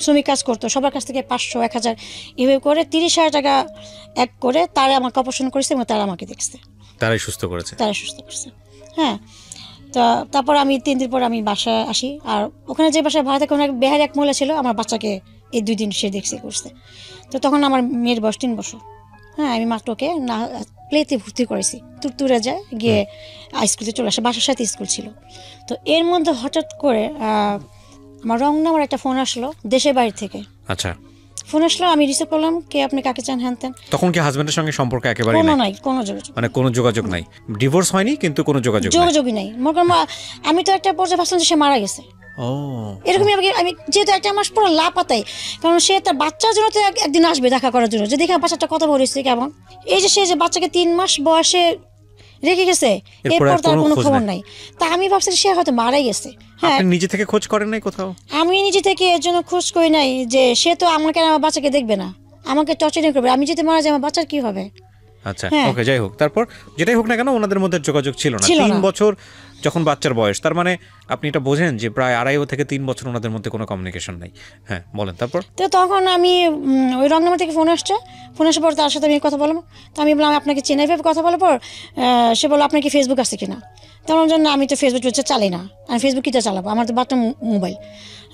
শ্রমিক কাজ করতো, সবার কাছ থেকে 500-1000 এভাবে করে 30,000 টাকা এক করে তারা আমাকে অপারেশন করেছে এবং তারা আমাকে দেখছে, তারাই সুস্থ করেছে। হ্যাঁ। তো তারপর আমি 3 দিন পর আমি বাসায় আসি, আর ওখানে যে বাসায় ভাড়া থাকে ওখানে বেহারি এক মহিলা ছিল, আমার বাচ্চাকে এই 2 দিন সে দেখছে করছে। তো তখন আমার মেয়ের বয়স 3 বছর। হ্যাঁ আমি মাত্র ওকে না প্লেতে ভর্তি করেছি, তুরে যায় গিয়ে স্কুলে চলে আসে, বাসার সাথে স্কুল ছিল। তো এর মধ্যে হঠাৎ করে আমার রংনামার একটা ফোন আসলো দেশের বাড়ি থেকে। আচ্ছা, ফোন আসলো, আমি রিসিভ করলাম, কে আপনি, কাকে চান, হ্যান তেন। তখন কি হাজবেন্ডের সঙ্গে সম্পর্ক একেবারে নাই? কোনো যোগাযোগ, মানে কোনো যোগাযোগ নাই, ডিভোর্স হয়নি কিন্তু কোনো যোগাযোগই নাই। আমি তো একটা পর্যায়ে ভাবছিলাম যে সে মারা গেছে। এরকমই আমি যেহেতু 1 মাস পর লাপাতাই, কারণ সে তার বাচ্চার জন্য তো একদিন আসবে দেখা করার জন্য, যে দেখে বাচ্চাটা কত বড় হয়েছে কেমন। এই যে সে যে বাচ্চাকে 3 মাস বয়সে রেখে গেছে, এরপর তার কোনো খবর নাই। তা আমি ভাবছি সে হয়তো মারাই গেছে। হ্যাঁ, নিজে থেকে খোঁজ করেন নাই কোথাও? আমি নিজে থেকে এর জন্য খোঁজ করি নাই যে সে তো আমাকে আমার বাচ্চাকে দেখবে না, আমাকে টর্চারিং করবে, আমি যদি মারা যাই আমার বাচ্চার কি হবে? আচ্ছা ওকে, যাই হোক, তারপর যেটাই হোক না কেন ওনাদের মধ্যে যোগাযোগ ছিল না 3 বছর যখন বাচ্চার বয়স, তার মানে আপনি এটা বোঝেন যে প্রায় 2.5 থেকে 3 বছর ওনাদের মধ্যে কোনো কমিউনিকেশন নাই। হ্যাঁ বলেন তারপর। তো তখন আমি ওই রংনামা থেকে ফোন আসার পর তার সাথে আমি কথা বললাম। তো আমি বললাম আপনাকে চেনাই ভেবে কথা বলার পর সে বললো আপনার কি ফেসবুক আছে কিনা? তখন জন্য আমি তো ফেসবুক চালাই না, আমি ফেসবুক কিটা চালাবো, আমার তো বাচ্চা মোবাইল।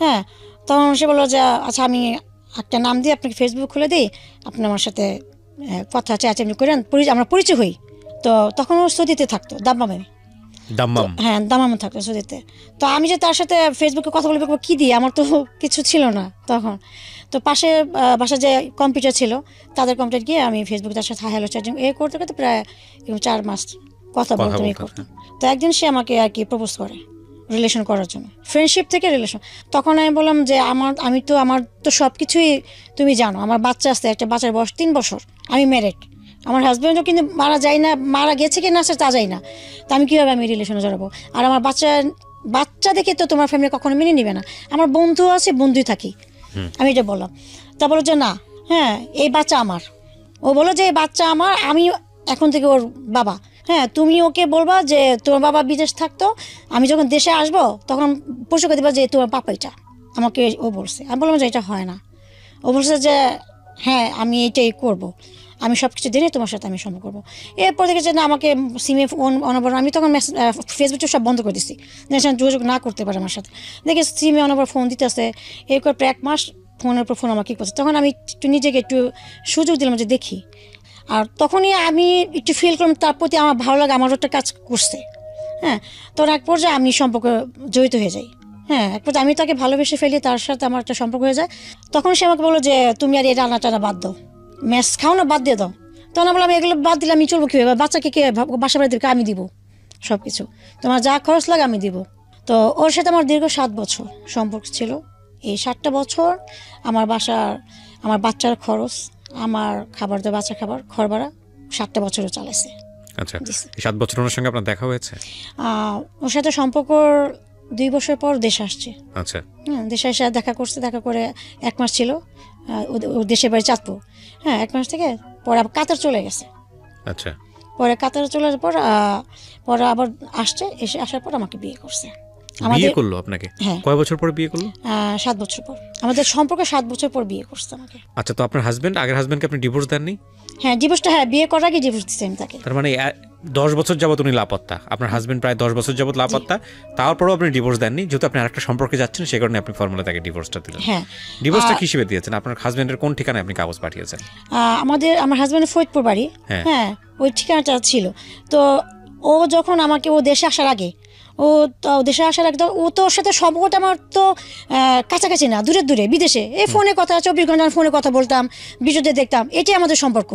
হ্যাঁ, তখন সে বললো যে আচ্ছা আমি একটা নাম দিয়ে আপনাকে ফেসবুক খুলে দিই, আপনি আমার সাথে কথা চাচামি করেন, আমরা পরিচয় হই। তো তখন ও সৌদিতে থাকতো, দাম্মাম থাকতো সৌদিতে। তো আমি যে তার সাথে ফেসবুকে কথা বলবো কি দিয়ে, আমার তো কিছু ছিল না তখন। তো পাশে বাসা যে কম্পিউটার ছিল তাদের কম্পিউটার গিয়ে আমি ফেসবুকে তার সাথে হ্যালো চার্জিং করতে করতে প্রায় 4 মাস কথা বলতে করতাম। তো একদিন সে আমাকে আর কি প্রপোজ করে রিলেশন করার জন্য, ফ্রেন্ডশিপ থেকে রিলেশন। তখন আমি বললাম যে আমার তো সব কিছুই তুমি জানো, আমার বাচ্চা আছে, একটা বাচ্চার বয়স 3 বছর, আমি ম্যারিড, আমার হাজব্যান্ডও কিন্তু মারা গেছে কি না সে তা যাই না, তো আমি কীভাবে আমি রিলেশনে জড়াবো? আর আমার বাচ্চা দেখে তো তোমার ফ্যামিলি কখনো মেনে নিবে না, আমার বন্ধু আছে, বন্ধুই থাকি, আমি এটা বললাম। তা বলো যে না, হ্যাঁ এই বাচ্চা আমার। ও বলো যে এই বাচ্চা আমার, আমি এখন থেকে ওর বাবা। হ্যাঁ, তুমি ওকে বলবা যে তোমার বাবা বিদেশ থাকতো, আমি যখন দেশে আসবো তখন পরিচয় করে দেবা যে তোমার পাপা এটা, আমাকে ও বলছে। আমি বললাম যে এটা হয় না। ও বলছে যে হ্যাঁ আমি এইটাই করবো, আমি সব কিছু জেনে তোমার সাথে আমি সম্পর্ক করবো। এরপর দেখেছে না আমাকে সিমে ফোন অনবর, আমি তখন ফেসবুকটা সব বন্ধ করে দিচ্ছি, যোগাযোগ না করতে পারে আমার সাথে। দেখে সিমে অনবর ফোন দিতেছে, এরপর প্রায় 1 মাস ফোনের পর ফোন আমাকে করছে। তখন আমি নিজেকে একটু সুযোগ দিলাম যে দেখি, আর তখনই আমি একটু ফিল করলাম তার প্রতি আমার ভালো লাগে, আমার একটা কাজ করছে। হ্যাঁ, তখন এক পর্যায়ে আমি সম্পর্কে জড়িত হয়ে যাই। হ্যাঁ, এক পর্যায়ে আমি তাকে ভালোবেসে ফেলি, তার সাথে আমার একটা সম্পর্ক হয়ে যায়। তখন সে আমাকে বললো যে তুমি আর এই রান্না টানা বাদ দাও, ম্যাচ খাও না, বাদ দিয়ে দাও। তখন আমি বললাম এগুলো বাদ দিলে আমি চলবো কীভাবে, বাচ্চাকে কে বাসা বাড়ি দেবে, আমি দিব সব কিছু, তোমার যা খরচ লাগে আমি দিব। তো ওর সাথে আমার দীর্ঘ 7 বছর সম্পর্ক ছিল। এই 7টা বছর আমার বাসার আমার বাচ্চার খরচ, আমার খাবার দেওয়া, বাচ্চা খাবার, ঘর ভাড়া 7টা বছরও চালাইছে। আচ্ছা, 7 বছর ওনার সঙ্গে আপনার দেখা হয়েছে? ওর সাথে সম্পর্ক 2 বছর পর দেশে আসছে। আচ্ছা, দেশে এসে দেখা করছে, দেখা করে 1 মাস ছিল, ওর দেশের বাড়ি চাঁদপুর। 1 মাস থেকে পরে আবার কাতার চলে গেছে। আচ্ছা, পরে কাতারে চলে যাওয়ার পর পরে আবার আসার পর আমাকে বিয়ে করছে। বিয়ে করলো আপনাকে? হ্যাঁ। কয় বছর পরে বিয়ে করলো? 7 বছর পর। আমাদের সম্পর্ক 7 বছর পর বিয়ে করছে আমাকে। আচ্ছা, তো আপনার হাজবেন্ড, আগের হাজবেন্ডকে আপনি ডিভোর্স দেননি? হ্যাঁ, ডিভোর্সটা, বিয়ে করার আগে ডিভোর্স দিচ্ছি আমি তাকে। তার মানে 10 বছর যাবত উনি লাপাত্তা, আপনার হাজবেন্ড প্রায় 10 বছর যাবত লাপাত্তা, তারপরেও আপনি ডিভোর্স দেননি, যেহেতু আপনি আরেকটা সম্পর্কে যাচ্ছেন সে কারণে আপনি ফর্মুলা তাকে ডিভোর্সটা দিলেন। হ্যাঁ। ডিভোর্সটা কি হিসেবে দিয়েছেন? আপনার হাজবেন্ডের কোন ঠিকানায় আপনি কাগজ পাঠিয়েছেন? আমার হাজবেন্ডের ফরিদপুর বাড়ি। হ্যাঁ, ওই ঠিকানাটা ছিল। তো ও যখন আমাকে, ও দেশে আসার আগে, তো ও তো ওর সাথে সম্পর্কটা আমার তো কাছাকাছি না, দূরে দূরে বিদেশে। এই ফোনে কথা, 24 ঘন্টা ফোনে কথা বলতাম, ভিডিওতে দেখতাম, এটাই আমাদের সম্পর্ক।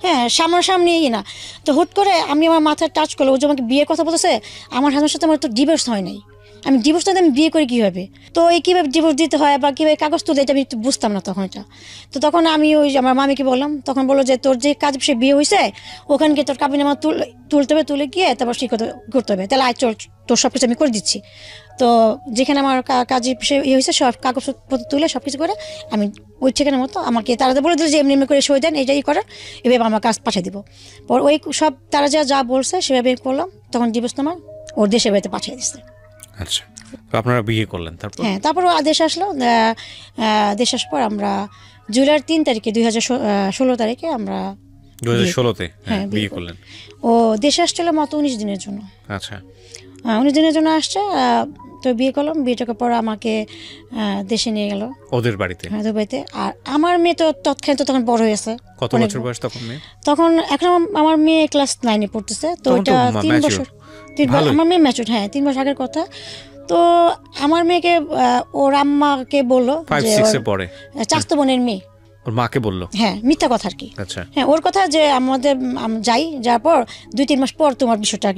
হ্যাঁ, সামনাসামনি না। তো হুট করে আমি আমার মাথায় টাচ করলো, ও যে আমাকে বিয়ে কথা বলতেছে, আমার হাজবেন্ডের সাথে আমার তো ডিভোর্স হয় নাই। আমি ডিভোর্সটা আমি বিয়ে করি কীভাবে, তো এই কীভাবে ডিভোর্স দিতে হয় বা কীভাবে কাগজ তুলে, এটা আমি বুঝতাম না তখন এটা। তো তখন আমি ওই আমার মামিকে বললাম, তখন বললো যে তোর যে কাজ সে বিয়ে হয়েছে ওখানকে তোর কাবিনামা তুলতে হবে, তুলে গিয়ে তারপর সে করতে হবে। তাহলে আয় চল, তোর সব কিছু আমি করে দিচ্ছি। তো যেখানে আমার কাজে হয়েছে সব কাগজপত্র তুলে সব কিছু করে আমি ওই ঠিকানার মতো আমাকে তারা বলে দিল যে এমনি এমনি করে সই দেন, এটাই করার, এভাবে আমার কাজ পাঠিয়ে দিব। পর ওই সব তারা যা বলছে সেভাবে করলাম। তখন ডিভোর্সনামা ওর দেশের বাড়িতে পাঠিয়ে দিচ্ছে। আচ্ছা, তো আপনারা বিয়ে করলেন তারপর? হ্যাঁ, তারপর দেশে আসলো। দেশে আসার পর আমরা জুলাইয়ের 3 তারিখে 2016 তারিখে আমরা 2016-তে বিয়ে করলেন। ও দেশে আসছিল মাত্র 19 দিনের জন্য। আচ্ছা, 19 দিনের জন্য আসছে। তো বিয়ে করলাম। বিয়েটার পর আমাকে দেশে নিয়ে গেল ওদের বাড়িতে। হ্যাঁ, ওদের বাড়িতে। আর আমার মেয়ে তো তৎক্ষণাৎ তখন বড় হয়েছে। কত বছর বয়স তখন মেয়ে? তখন এখন আমার মেয়ে ক্লাস 9-এ পড়তেছে। তো এটা 3 বছর, আমার মেয়ে ম্যাচুর। হ্যাঁ, 3 বছর আগের কথা। তো আমার মেয়েকে ওর আম্মাকে বললো, 5-6-এ পড়ে, চাচাতো বোনের মেয়ে, ওর মাকে বললো। হ্যাঁ, মিথ্যা কথা আর কি। আচ্ছা, হ্যাঁ, ওর কথা যে আমাদের যাওয়ার পর 2-3 মাস পর তোমার বিষয়টা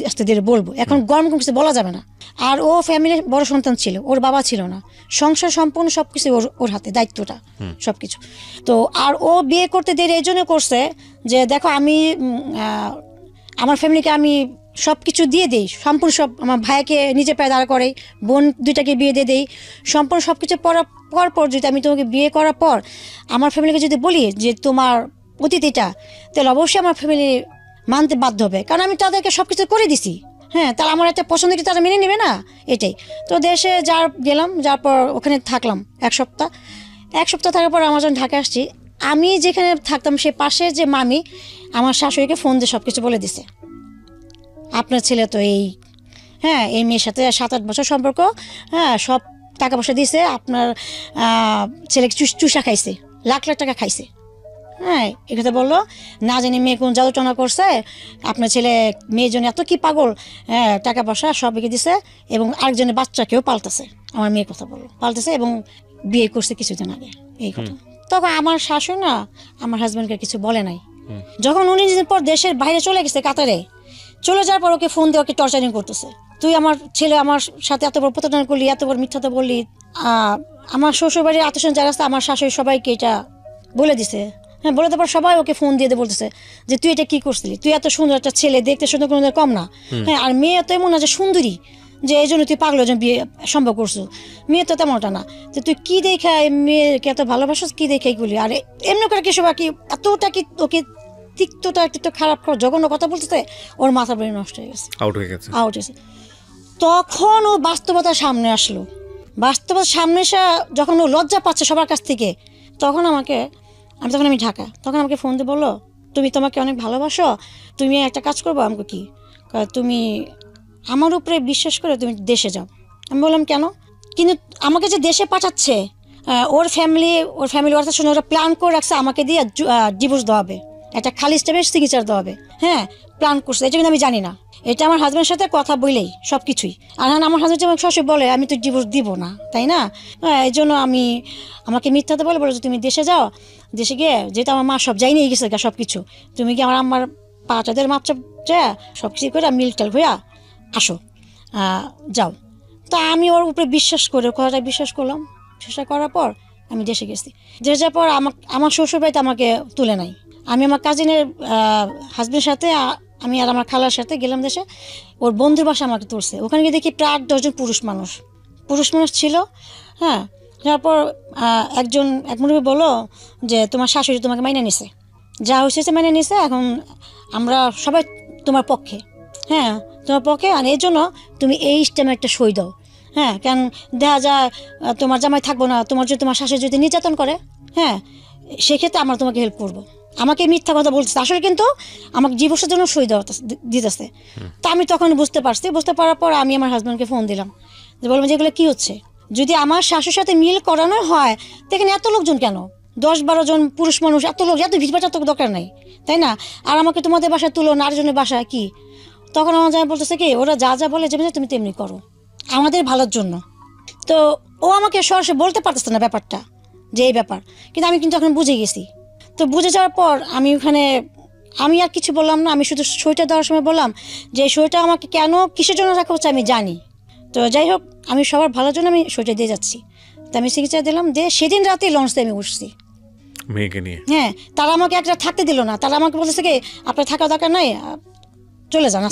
আস্তে ধীরে বলবো, এখন গরম কিছু বলা যাবে না। আর ও ফ্যামিলির বড় সন্তান ছিল, ওর বাবা ছিল না, সংসার সম্পূর্ণ সবকিছু ওর হাতে, দায়িত্বটা সবকিছু। তো আর ও বিয়ে করতে দেরি এই জন্য করছে যে দেখো আমি আমার ফ্যামিলিকে আমি সব কিছু দিয়ে দেই, সম্পূর্ণ সব, আমার ভাইকে নিজে পায়ে দাঁড়া করে, বোন 2টাকে বিয়ে দিয়ে দেই, সম্পূর্ণ সব কিছু পর যদি আমি তোমাকে বিয়ে করার পর আমার ফ্যামিলিকে যদি বলি যে তোমার অতিথিটা, তাহলে অবশ্যই আমার ফ্যামিলি মানতে বাধ্য হবে, কারণ আমি তাদেরকে সব কিছু করে দিছি। হ্যাঁ, তাহলে আমার একটা পছন্দ কি তারা মেনে নেবে না, এটাই। তো দেশে গেলাম, যার পর ওখানে থাকলাম 1 সপ্তাহ। 1 সপ্তাহ থাকার পর আমার যখন ঢাকা আসছি, আমি যেখানে থাকতাম সে পাশে যে মামি আমার শাশুড়িকে ফোন দিয়ে সব কিছু বলে দিছে, আপনার ছেলে তো এই মেয়ের সাথে 7-8 বছর সম্পর্ক, হ্যাঁ, সব টাকা পয়সা দিয়েছে, আপনার ছেলেকে চুষা খাইছে, লাখ লাখ টাকা খাইছে। হ্যাঁ, এ কথা বললো। না জানি মেয়ে কোন জাদুটনা করছে, আপনার ছেলে মেয়ের জন্য এত কি পাগল, হ্যাঁ, টাকা পয়সা সব রেখে দিছে, এবং আরেকজনের বাচ্চাকেও পাল্টাছে, আমার মেয়ের কথা বললো, পাল্টাছে, এবং বিয়ে করছে কিছুদিন আগে, এই কথা। তখন আমার শাশুড়ি না আমার হাজব্যান্ডকে কিছু বলে নাই। যখন 19 দিন পর দেশের বাইরে চলে গেছে কাতারে, চলে যাওয়ার পর ওকে ফোন দিয়ে ওকে টর্চারিং করতেছে, তুই আমার ছেলে আমার সাথে এত বড় প্রতারণা করলি, এত বড় মিথ্যাটা বললি। আমার শ্বশুরবাড়ির আত্মীয় যারা আছে আমার শাশুড়ি সবাইকে এটা বলে দিছে। হ্যাঁ, বলে তারপর সবাই ওকে ফোন দিয়ে বলতেছে যে তুই এটা কি করছিলি, তুই এত সুন্দর একটা ছেলে, দেখতে সুন্দর কোনো কম না। হ্যাঁ, আর মেয়ে তো এমন না যে সুন্দরী যে এই জন্য তুই পাগল বিয়ে সম্ভব করছো, মেয়ে তো তেমনটা না। তো তুই কি দেখা মেয়েকে এত ভালোবাসিস, কি দেখে এইগুলি, আর এমনি করে কি সবাই কি এতটা কি ওকে তিক্তটা একটু খারাপ জঘন্য কথা বলতেছে, ওর মাথা ব্রেন নষ্ট হয়ে গেছে, আউট হয়েছে। তখন ও বাস্তবতার সামনে আসলো। বাস্তবতার সামনে এসে যখন ও লজ্জা পাচ্ছে সবার কাছ থেকে, তখন আমি ঢাকা, তখন আমাকে ফোন দিয়ে বললো, তুমি তোমাকে অনেক ভালোবাসো, তুমি একটা কাজ করবো। আমাকে কি, তুমি আমার উপরে বিশ্বাস করে তুমি দেশে যাও। আমি বললাম কেন? কিন্তু আমাকে যে দেশে পাঠাচ্ছে, ওর ফ্যামিলি ওর শুনে ওরা প্ল্যান করে রাখছে আমাকে দিয়ে ডিভোর্স দেওয়া হবে, একটা খালি স্টেপের সিগনেচার দেওয়া হবে। হ্যাঁ, প্ল্যান করছে, এটা কিন্তু আমি জানি না, এটা আমার হাজব্যান্ডের সাথে কথা বলেই সব কিছুই। আর আমার হাজব্যান্ড যেমন সবসময় বলে আমি তো ডিভোর্স দিব না, তাই না? এই জন্য আমাকে মিথ্যাতে বলে যে তুমি দেশে যাও, দেশে গিয়ে যেহেতু আমার মা সব যাই নিয়ে গেছে সব কিছু, তুমি কি আমার পাটাদের মাপচা সব কিছু করে মিল্টাল হইয়া আসো, যাও। তো আমি ওর উপরে বিশ্বাস করে কথাটা বিশ্বাস করলাম। বিশ্বাস করার পর আমি দেশে গেছি। দেশে যাওয়ার পর আমার শ্বশুরবাড়িতে আমাকে তুলে নাই। আমি আমার কাজিনের হাজবেন্ডের সাথে আমি আর আমার খালার সাথে গেলাম দেশে, ওর বন্ধুর বাসা আমাকে তুলছে। ওখানে গিয়ে দেখি প্রায় 8-10 জন পুরুষ মানুষ ছিল। হ্যাঁ, তারপর এক মুরব্বি বললো যে তোমার শাশুড়ি তোমাকে মাইনে নিছে, যা হয়েছে মাইনে নিছে, এখন আমরা সবাই তোমার পক্ষে। হ্যাঁ, তোমার পক্ষে, আর এই জন্য তুমি এই স্টেমে একটা সই দাও। হ্যাঁ, কারণ দেখা যায় তোমার জামাই থাকবো না, তোমার শাশুড়ি যদি নির্যাতন করে, হ্যাঁ, সেক্ষেত্রে আমরা তোমাকে হেল্প করবো। আমাকে মিথ্যা কথা বলতেছে, আসলে কিন্তু আমাকে ডিভোর্সের জন্য সই দেওয়া দিতেছে। তা আমি তখন বুঝতে পারার পর আমি আমার হাজব্যান্ডকে ফোন দিলাম, যে বললাম যে এগুলো কী হচ্ছে। যদি আমার শাশুর সাথে মিল করানো হয় দেখেন এত লোকজন কেন, 10-12 জন পুরুষ মানুষ, এত ভিড়ভাড় তো দরকার নেই, তাই না? আর আমাকে তোমাদের বাসায় তুলো না, আরেকজনের বাসায় কি? তখন আমার জামাই বলতেছে কি, ওরা যা বলে যাবে তুমি তেমনি করো, আমাদের ভালোর জন্য। তো ও আমাকে সরাসরি বলতে পারতেছে না ব্যাপারটা, যে এই ব্যাপার, কিন্তু আমি এখন বুঝে গেছি। তো বুঝে যাওয়ার পর আমি আর কিছু বললাম না। আমি শুধু সইটা দেওয়ার সময় বললাম যে সইটা আমাকে কেন কিসের জন্য রাখা হচ্ছে আমি জানি। তো যাই হোক, আমি সবার ভালোর জন্য আমি সইটা দিয়ে যাচ্ছি। তো আমি চিকিৎসা দিলাম, দিয়ে সেদিন রাতেই লঞ্চে আমি উঠছি মেয়েকে নিয়ে। হ্যাঁ, তারা আমাকে একটা থাকতে দিল না। তারা আমাকে বলেছে কি, আপনার থাকার দরকার নাই, চলে যান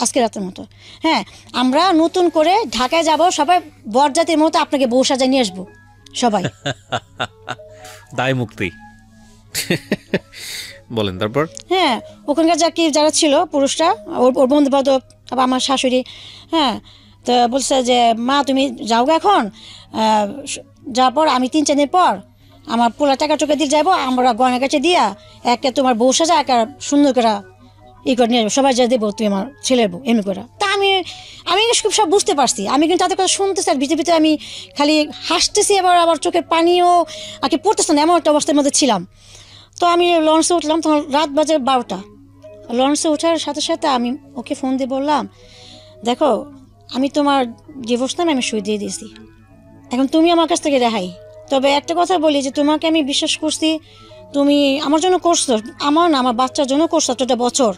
আজকে রাতের মতো। হ্যাঁ, আমরা নতুন করে ঢাকায় যাব, সবাই বরজাতির মতো আপনাকে বউ সাজায় নিয়ে আসবো সবাই। দায় মুক্তি। বলেন তারপর। হ্যাঁ, ওখানকার যারা ছিল পুরুষরা, ওর বন্ধু বান্ধব, আবার আমার শাশুড়ি। হ্যাঁ, তো বলছে যে মা তুমি যাও এখন, যাওয়ার পর আমি 3-4 দিন পর আমার পোলা টাকা দিয়ে যাবো, আমরা গয়না কাছে দিয়া একটা তোমার বউ সাজা একটা সুন্দর করে করে নিয়ে যাবো, সবাই যা দেবো তুই আমার ছেলের বউ, এমনি করে। তা আমি খুব সব বুঝতে পারছি। আমি কিন্তু তাদের কথা শুনতেছি, আর ভিতরে আমি খালি হাসতেছি, আবার চোখের পানিও আগে পড়তেছে না, এমন একটা অবস্থার মধ্যে ছিলাম। তো আমি লঞ্চে উঠলাম, তখন রাত বাজে 12টা। লঞ্চে ওঠার সাথে সাথে আমি ওকে ফোন দিয়ে বললাম, দেখো আমি তোমার ডিভোর্স নামে আমি সই দিয়ে দিয়েছি, এখন তুমি আমার কাছ থেকে রেহাই। তবে একটা কথা বলি, যে তোমাকে আমি বিশ্বাস করছি, তুমি আমার জন্য করছো, আমার না আমার বাচ্চার জন্য করছো একটা বছর,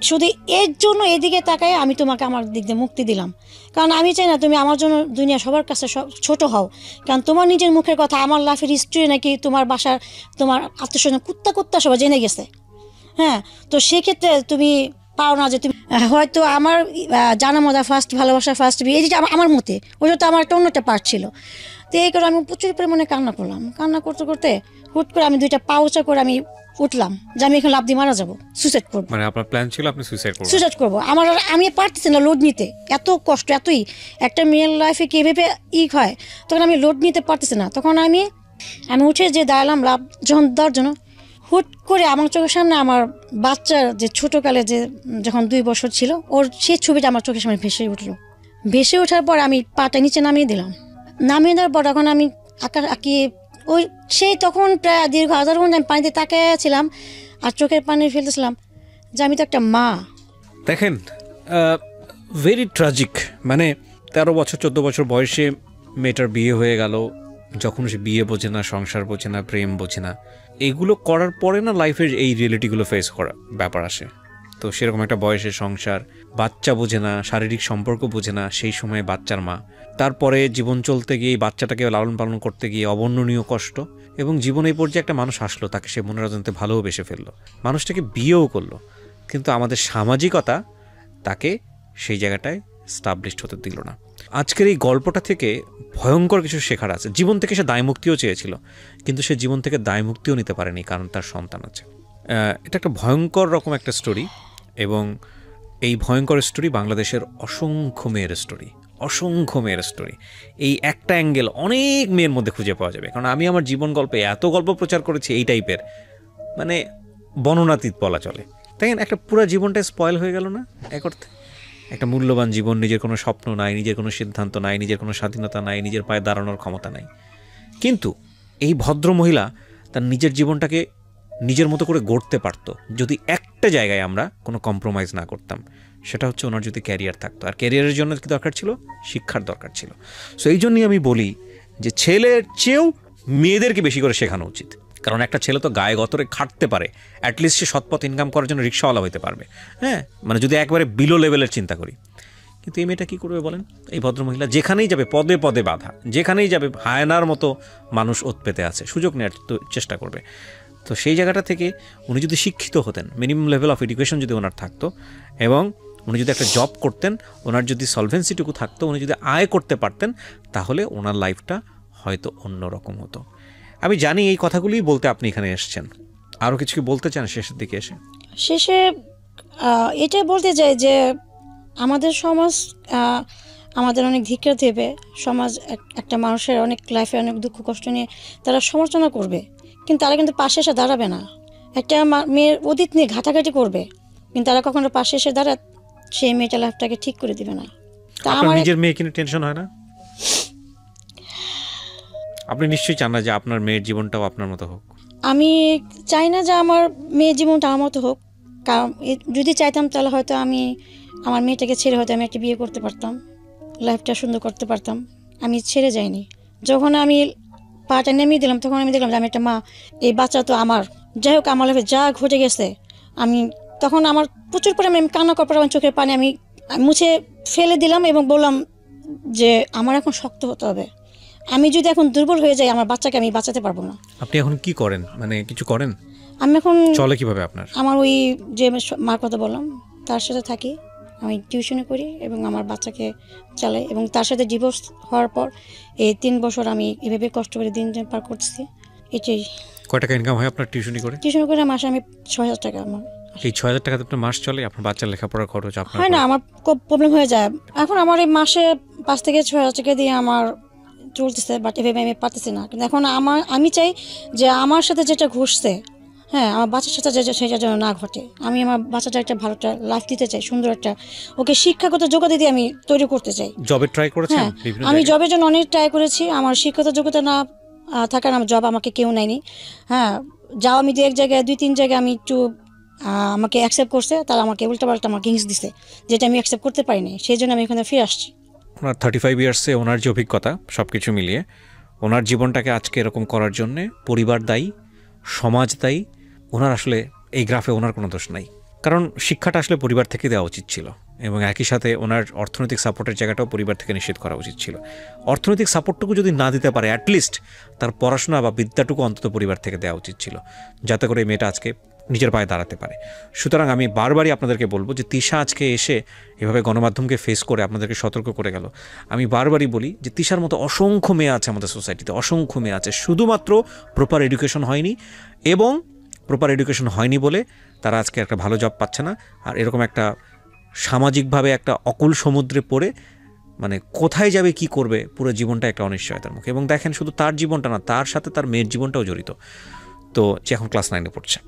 শুধু এর জন্য এদিকে তাকায় আমি তোমাকে আমার দিক দিয়ে মুক্তি দিলাম। কারণ আমি চাই না তুমি আমার জন্য দুনিয়া সবার কাছে ছোট হও। কারণ তোমার নিজের মুখের কথা, আমার লাইফের হিস্ট্রি নাকি তোমার বাসার তোমার আত্মীয়স্বজন কুত্তা সবাই জেনে গেছে। হ্যাঁ, তো সেক্ষেত্রে তুমি পাও না যে তুমি হয়তো আমার জানা মজা ফার্স্ট, ভালোবাসা ফার্স্ট, এই যেটা আমার মতে, ওইটা তো আমার একটা অন্য একটা পার্ট ছিল। তো এই করে আমি প্রচুর পরিমাণে কান্না করতে করতে হুট করে আমি 2টা পাউচা করে আমি উঠলাম যে আমি এখন লাফ দিয়ে মারা যাবো, সুইসাইড করবো। মানে আপনার প্ল্যান ছিল আপনি সুইসাইড করবো। আমি পারতেছি না লোড নিতে, এত কষ্ট, এতই একটা মেয়ের লাইফে কীভাবে হয়, তখন আমি লোড নিতে পারতেছি না। তখন আমি উঠে যে দাঁড়ালাম লাভ যখন দেওয়ার জন্য, হুট করে আমার চোখের সামনে আমার বাচ্চার যে ছোটোকালে যখন 2 বছর ছিল, ওর সেই ছবিটা আমার চোখের সামনে ভেসে ওঠার পর আমি পাটা নিচে নামিয়ে দেওয়ার পর তখন আমি তখন প্রায় দীর্ঘ 1000 ঘন্টা আমি পানিতে তাকিয়েছিলাম আর চোখের পানি ফেলতেছিলাম যে আমি তো একটা মা। দেখেন, ভেরি ট্রাজিক। মানে 13 বছর 14 বছর বয়সে মেয়েটার বিয়ে হয়ে গেল। যখন সে বিয়ে বোঝে না, সংসার বোঝে না, প্রেম বোঝে না, এগুলো করার পরে না লাইফের এই রিয়েলিটিগুলো ফেস করা ব্যাপার আসে। তো সেরকম একটা বয়সে সংসার, বাচ্চা বোঝে না, শারীরিক সম্পর্ক বোঝে না, সেই সময় বাচ্চার মা, তারপরে জীবন চলতে গিয়ে বাচ্চাটাকে লালন পালন করতে গিয়ে অবর্ণনীয় কষ্ট, এবং জীবনে এই পর্যায়ে একটা মানুষ আসলো, তাকে সে মনের অজান্তে ভালোবেসে ফেললো, মানুষটাকে বিয়েও করলো, কিন্তু আমাদের সামাজিকতা তাকে সেই জায়গাটায় স্টাবলিশড হতে দিল না। আজকের এই গল্পটা থেকে ভয়ঙ্কর কিছু শেখার আছে। জীবন থেকে সে দায়মুক্তিও চেয়েছিল, কিন্তু সে জীবন থেকে দায়মুক্তিও নিতে পারেনি, কারণ তার সন্তান আছে। এটা একটা ভয়ঙ্কর রকম একটা স্টোরি, এবং এই ভয়ঙ্কর স্টোরি বাংলাদেশের অসংখ্য মেয়ের স্টোরি। এই একটা অ্যাঙ্গেল অনেক মেয়ের মধ্যে খুঁজে পাওয়া যাবে। কারণ আমি আমার জীবন গল্পে এত গল্প প্রচার করেছি এই টাইপের, মানে বর্ণনাতীত বলা চলে, তাই একটা পুরো জীবনটা স্পয়েল হয়ে গেল না এক অর্থে। একটা মূল্যবান জীবন, নিজের কোনো স্বপ্ন নাই, নিজের কোনো সিদ্ধান্ত নাই, নিজের কোনো স্বাধীনতা নাই, নিজের পায়ে দাঁড়ানোর ক্ষমতা নাই। কিন্তু এই ভদ্র মহিলা তার নিজের জীবনটাকে নিজের মতো করে গড়তে পারতো যদি একটা জায়গায় আমরা কোনো কম্প্রোমাইজ না করতাম। সেটা হচ্ছে ওনার যদি ক্যারিয়ার থাকতো। আর ক্যারিয়ারের জন্য কি দরকার ছিল? শিক্ষার দরকার ছিল। সো এই জন্যই আমি বলি যে ছেলের চেয়েও মেয়েদেরকে বেশি করে শেখানো উচিত। কারণ একটা ছেলে তো গায়ে গতরে খাটতে পারে, অ্যাটলিস্ট সে সৎপথ ইনকাম করার জন্য রিক্সাওয়ালা হতে পারবে। হ্যাঁ, মানে যদি একবারে বিলো লেভেলের চিন্তা করি, কিন্তু এই মেয়েটা কী করবে বলেন? এই ভদ্রমহিলা যেখানেই যাবে পদে পদে বাধা, যেখানেই যাবে হায়নার মতো মানুষ ওত পেতে আছে, সুযোগ নেওয়ার চেষ্টা করবে। তো সেই জায়গাটা থেকে উনি যদি শিক্ষিত হতেন, মিনিমাম লেভেল অফ এডুকেশন যদি ওনার থাকতো, এবং উনি যদি একটা জব করতেন, ওনার যদি সলভেন্সিটুকু থাকতো, উনি যদি আয় করতে পারতেন, তাহলে ওনার লাইফটা হয়তো অন্যরকম হতো। আমি জানি এই কথাগুলিই বলতে আপনি এখানে এসেছেন, আরও কিছু কি বলতে চান শেষের দিকে এসে? শেষে এটাই বলতে চাই যে আমাদের সমাজ আমাদের অনেক ধিক্কার দেবে। সমাজ একটা মানুষের অনেক লাইফে অনেক দুঃখ কষ্ট নিয়ে তারা সমালোচনা করবে, কিন্তু তারা কিন্তু পাশে এসে দাঁড়াবে না। একটা মেয়ের অতীত নিয়ে ঘাটাঘাটি করবে, কিন্তু তারা কখনো পাশে এসে দাঁড়ায় সেই মেয়েটা লাইফটাকে ঠিক করে দিবে না। তা আমার নিজের মেয়ে কিনে টেনশন হয় না? আপনি নিশ্চয়ই চান না যে আপনার মেয়ের জীবনটাও আপনার মতো হোক? আমি চাই না যে আমার মেয়ের জীবনটা আমার মতো হোক, কারণ যদি চাইতাম তাহলে হয়তো আমি আমার মেয়েটাকে ছেড়ে হয়তো আমি একটা বিয়ে করতে পারতাম, লাইফটা সুন্দর করতে পারতাম। আমি ছেড়ে যাইনি। যখন আমি পাটা নেমে দিলাম তখন আমি দেখলাম যে আমি একটা মা, এই বাচ্চা তো আমার। যাই হোক, আমার লাইফে যা ঘটে গেছে, আমি তখন আমার প্রচুর পরিমাণে আমি কান্না করার আমার চোখের পানি আমি মুছে ফেলে দিলাম এবং বললাম যে আমার এখন শক্ত হতে হবে। আমি যদি এখন দুর্বল হয়ে যাই, আমার বাচ্চাকে আমি বাঁচাতে পারবো না। আপনি এখন কি করেন, মানে কিছু করেন? আমি এখন চলে কিভাবে আপনার? আমার ওই যে মার কথা বললাম তার সাথে থাকি, আমি টিউশনে করি এবং আমার বাচ্চাকে চালাই, এবং তার সাথে ডিভোর্স হওয়ার পর এই 3 বছর আমি এভাবে কষ্ট করে দিন পার করছি। এটাই। কয় টাকা ইনকাম হয় আপনার টিউশনি করে? টিউশন করে মাসে আমি 6,000 টাকা। আমার এই 6,000 টাকাতে আপনার মাস চলে? আপনার বাচ্চার লেখাপড়ার খরচ আপনার হয় না, আমার খুব প্রবলেম হয়ে যায়। এখন আমার এই মাসে 5 থেকে 6,000 টাকা দিয়ে আমার চলতেছে, বাট এভাবে আমি পারতেছি না। কিন্তু এখন আমি চাই যে আমার সাথে যেটা ঘটছে, হ্যাঁ, আমার বাচ্চার সাথে সেটা যেন না ঘটে। আমি আমার বাচ্চাটা একটা ভালো একটা লাইফ দিতে চাই, সুন্দর একটা ওকে শিক্ষাগত যোগ্যতা দিয়ে আমি তৈরি করতে চাই। জবে ট্রাই করেছেন? হ্যাঁ, আমি জবের জন্য অনেক ট্রাই করেছি। আমার শিক্ষাগত যোগ্যতা না থাকার আমার জব আমাকে কেউ নেয়নি। হ্যাঁ, যাও আমি 2-1 জায়গায় 2-3 জায়গায় আমি একটু আমাকে অ্যাকসেপ্ট করছে, তারা আমাকে উল্টাপাল্টা আমাকে হিংস দিছে, যেটা আমি অ্যাকসেপ্ট করতে পারিনি। সেই জন্য আমি এখানে ফিরে আসছি। ওনার 35 ইয়ার্সে ওনার যে অভিজ্ঞতা, সব কিছু মিলিয়ে ওনার জীবনটাকে আজকে এরকম করার জন্যে পরিবার দায়ী, সমাজ দায়ী। ওনার আসলে এই গ্রাফে ওনার কোনো দোষ নাই, কারণ শিক্ষাটা আসলে পরিবার থেকে দেওয়া উচিত ছিল, এবং একই সাথে ওনার অর্থনৈতিক সাপোর্টের জায়গাটাও পরিবার থেকে নিষেধ করা উচিত ছিল। অর্থনৈতিক সাপোর্টটুকু যদি না দিতে পারে, অ্যাটলিস্ট তার পড়াশোনা বা বিদ্যাটুকু অন্তত পরিবার থেকে দেওয়া উচিত ছিল, যাতে করে এই মেয়েটা আজকে নিজের পায়ে দাঁড়াতে পারে। সুতরাং আমি বারবারই আপনাদেরকে বলবো যে তিশা আজকে এসে এভাবে গণমাধ্যমকে ফেস করে আপনাদেরকে সতর্ক করে গেল। আমি বারবারই বলি যে তিশার মতো অসংখ্য মেয়ে আছে আমাদের সোসাইটিতে, অসংখ্য মেয়ে আছে, শুধুমাত্র প্রপার এডুকেশন হয়নি, এবং প্রপার এডুকেশন হয়নি বলে তারা আজকে একটা ভালো জব পাচ্ছে না, আর এরকম একটা সামাজিকভাবে একটা অকুল সমুদ্রে পড়ে মানে কোথায় যাবে কি করবে, পুরো জীবনটা একটা অনিশ্চয়তার মুখে। এবং দেখেন, শুধু তার জীবনটা না, তার সাথে তার মেয়ের জীবনটাও জড়িত। তো যে এখন ক্লাস 9-এ পড়ছে।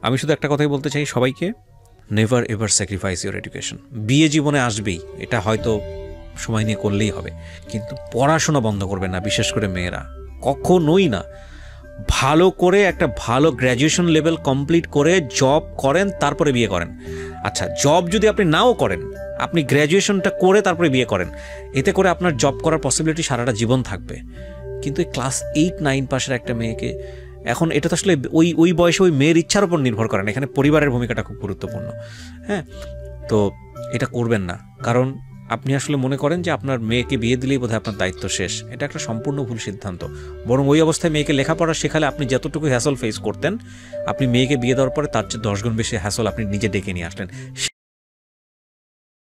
আমি শুধু একটা কথাই বলতে চাই সবাইকে, never ever sacrifice your education. বিয়ে জীবনে আসবেই, এটা হয়তো সময় নিয়ে করলেই হবে, কিন্তু পড়াশোনা বন্ধ করবে না, বিশেষ করে মেয়েরা, কখনোই না। ভালো করে একটা ভালো গ্র্যাজুয়েশন লেভেল কমপ্লিট করে জব করেন, তারপরে বিয়ে করেন। আচ্ছা, জব যদি আপনি নাও করেন, আপনি গ্র্যাজুয়েশনটা করে তারপরে বিয়ে করেন, এতে করে আপনার জব করার পসিবিলিটি সারাটা জীবন থাকবে। কিন্তু এই ক্লাস 8-9 পাশের একটা মেয়েকে, এখন এটা তো আসলে ওই বয়সে ওই মেয়ের ইচ্ছার উপর নির্ভর করে না, এখানে পরিবারের ভূমিকাটা খুব গুরুত্বপূর্ণ। হ্যাঁ, তো এটা করবেন না, কারণ আপনি আসলে মনে করেন যে আপনার মেয়েকে বিয়ে দিলেই বোধহয় আপনার দায়িত্ব শেষ। এটা একটা সম্পূর্ণ ভুল সিদ্ধান্ত। বরং ওই অবস্থায় মেয়েকে লেখাপড়া শেখালে আপনি যতটুকু হ্যাসল ফেস করতেন, আপনি মেয়েকে বিয়ে দেওয়ার পরে তার চেয়ে 10 গুণ বেশি হ্যাসল আপনি নিজে ডেকে নিয়ে আসলেন।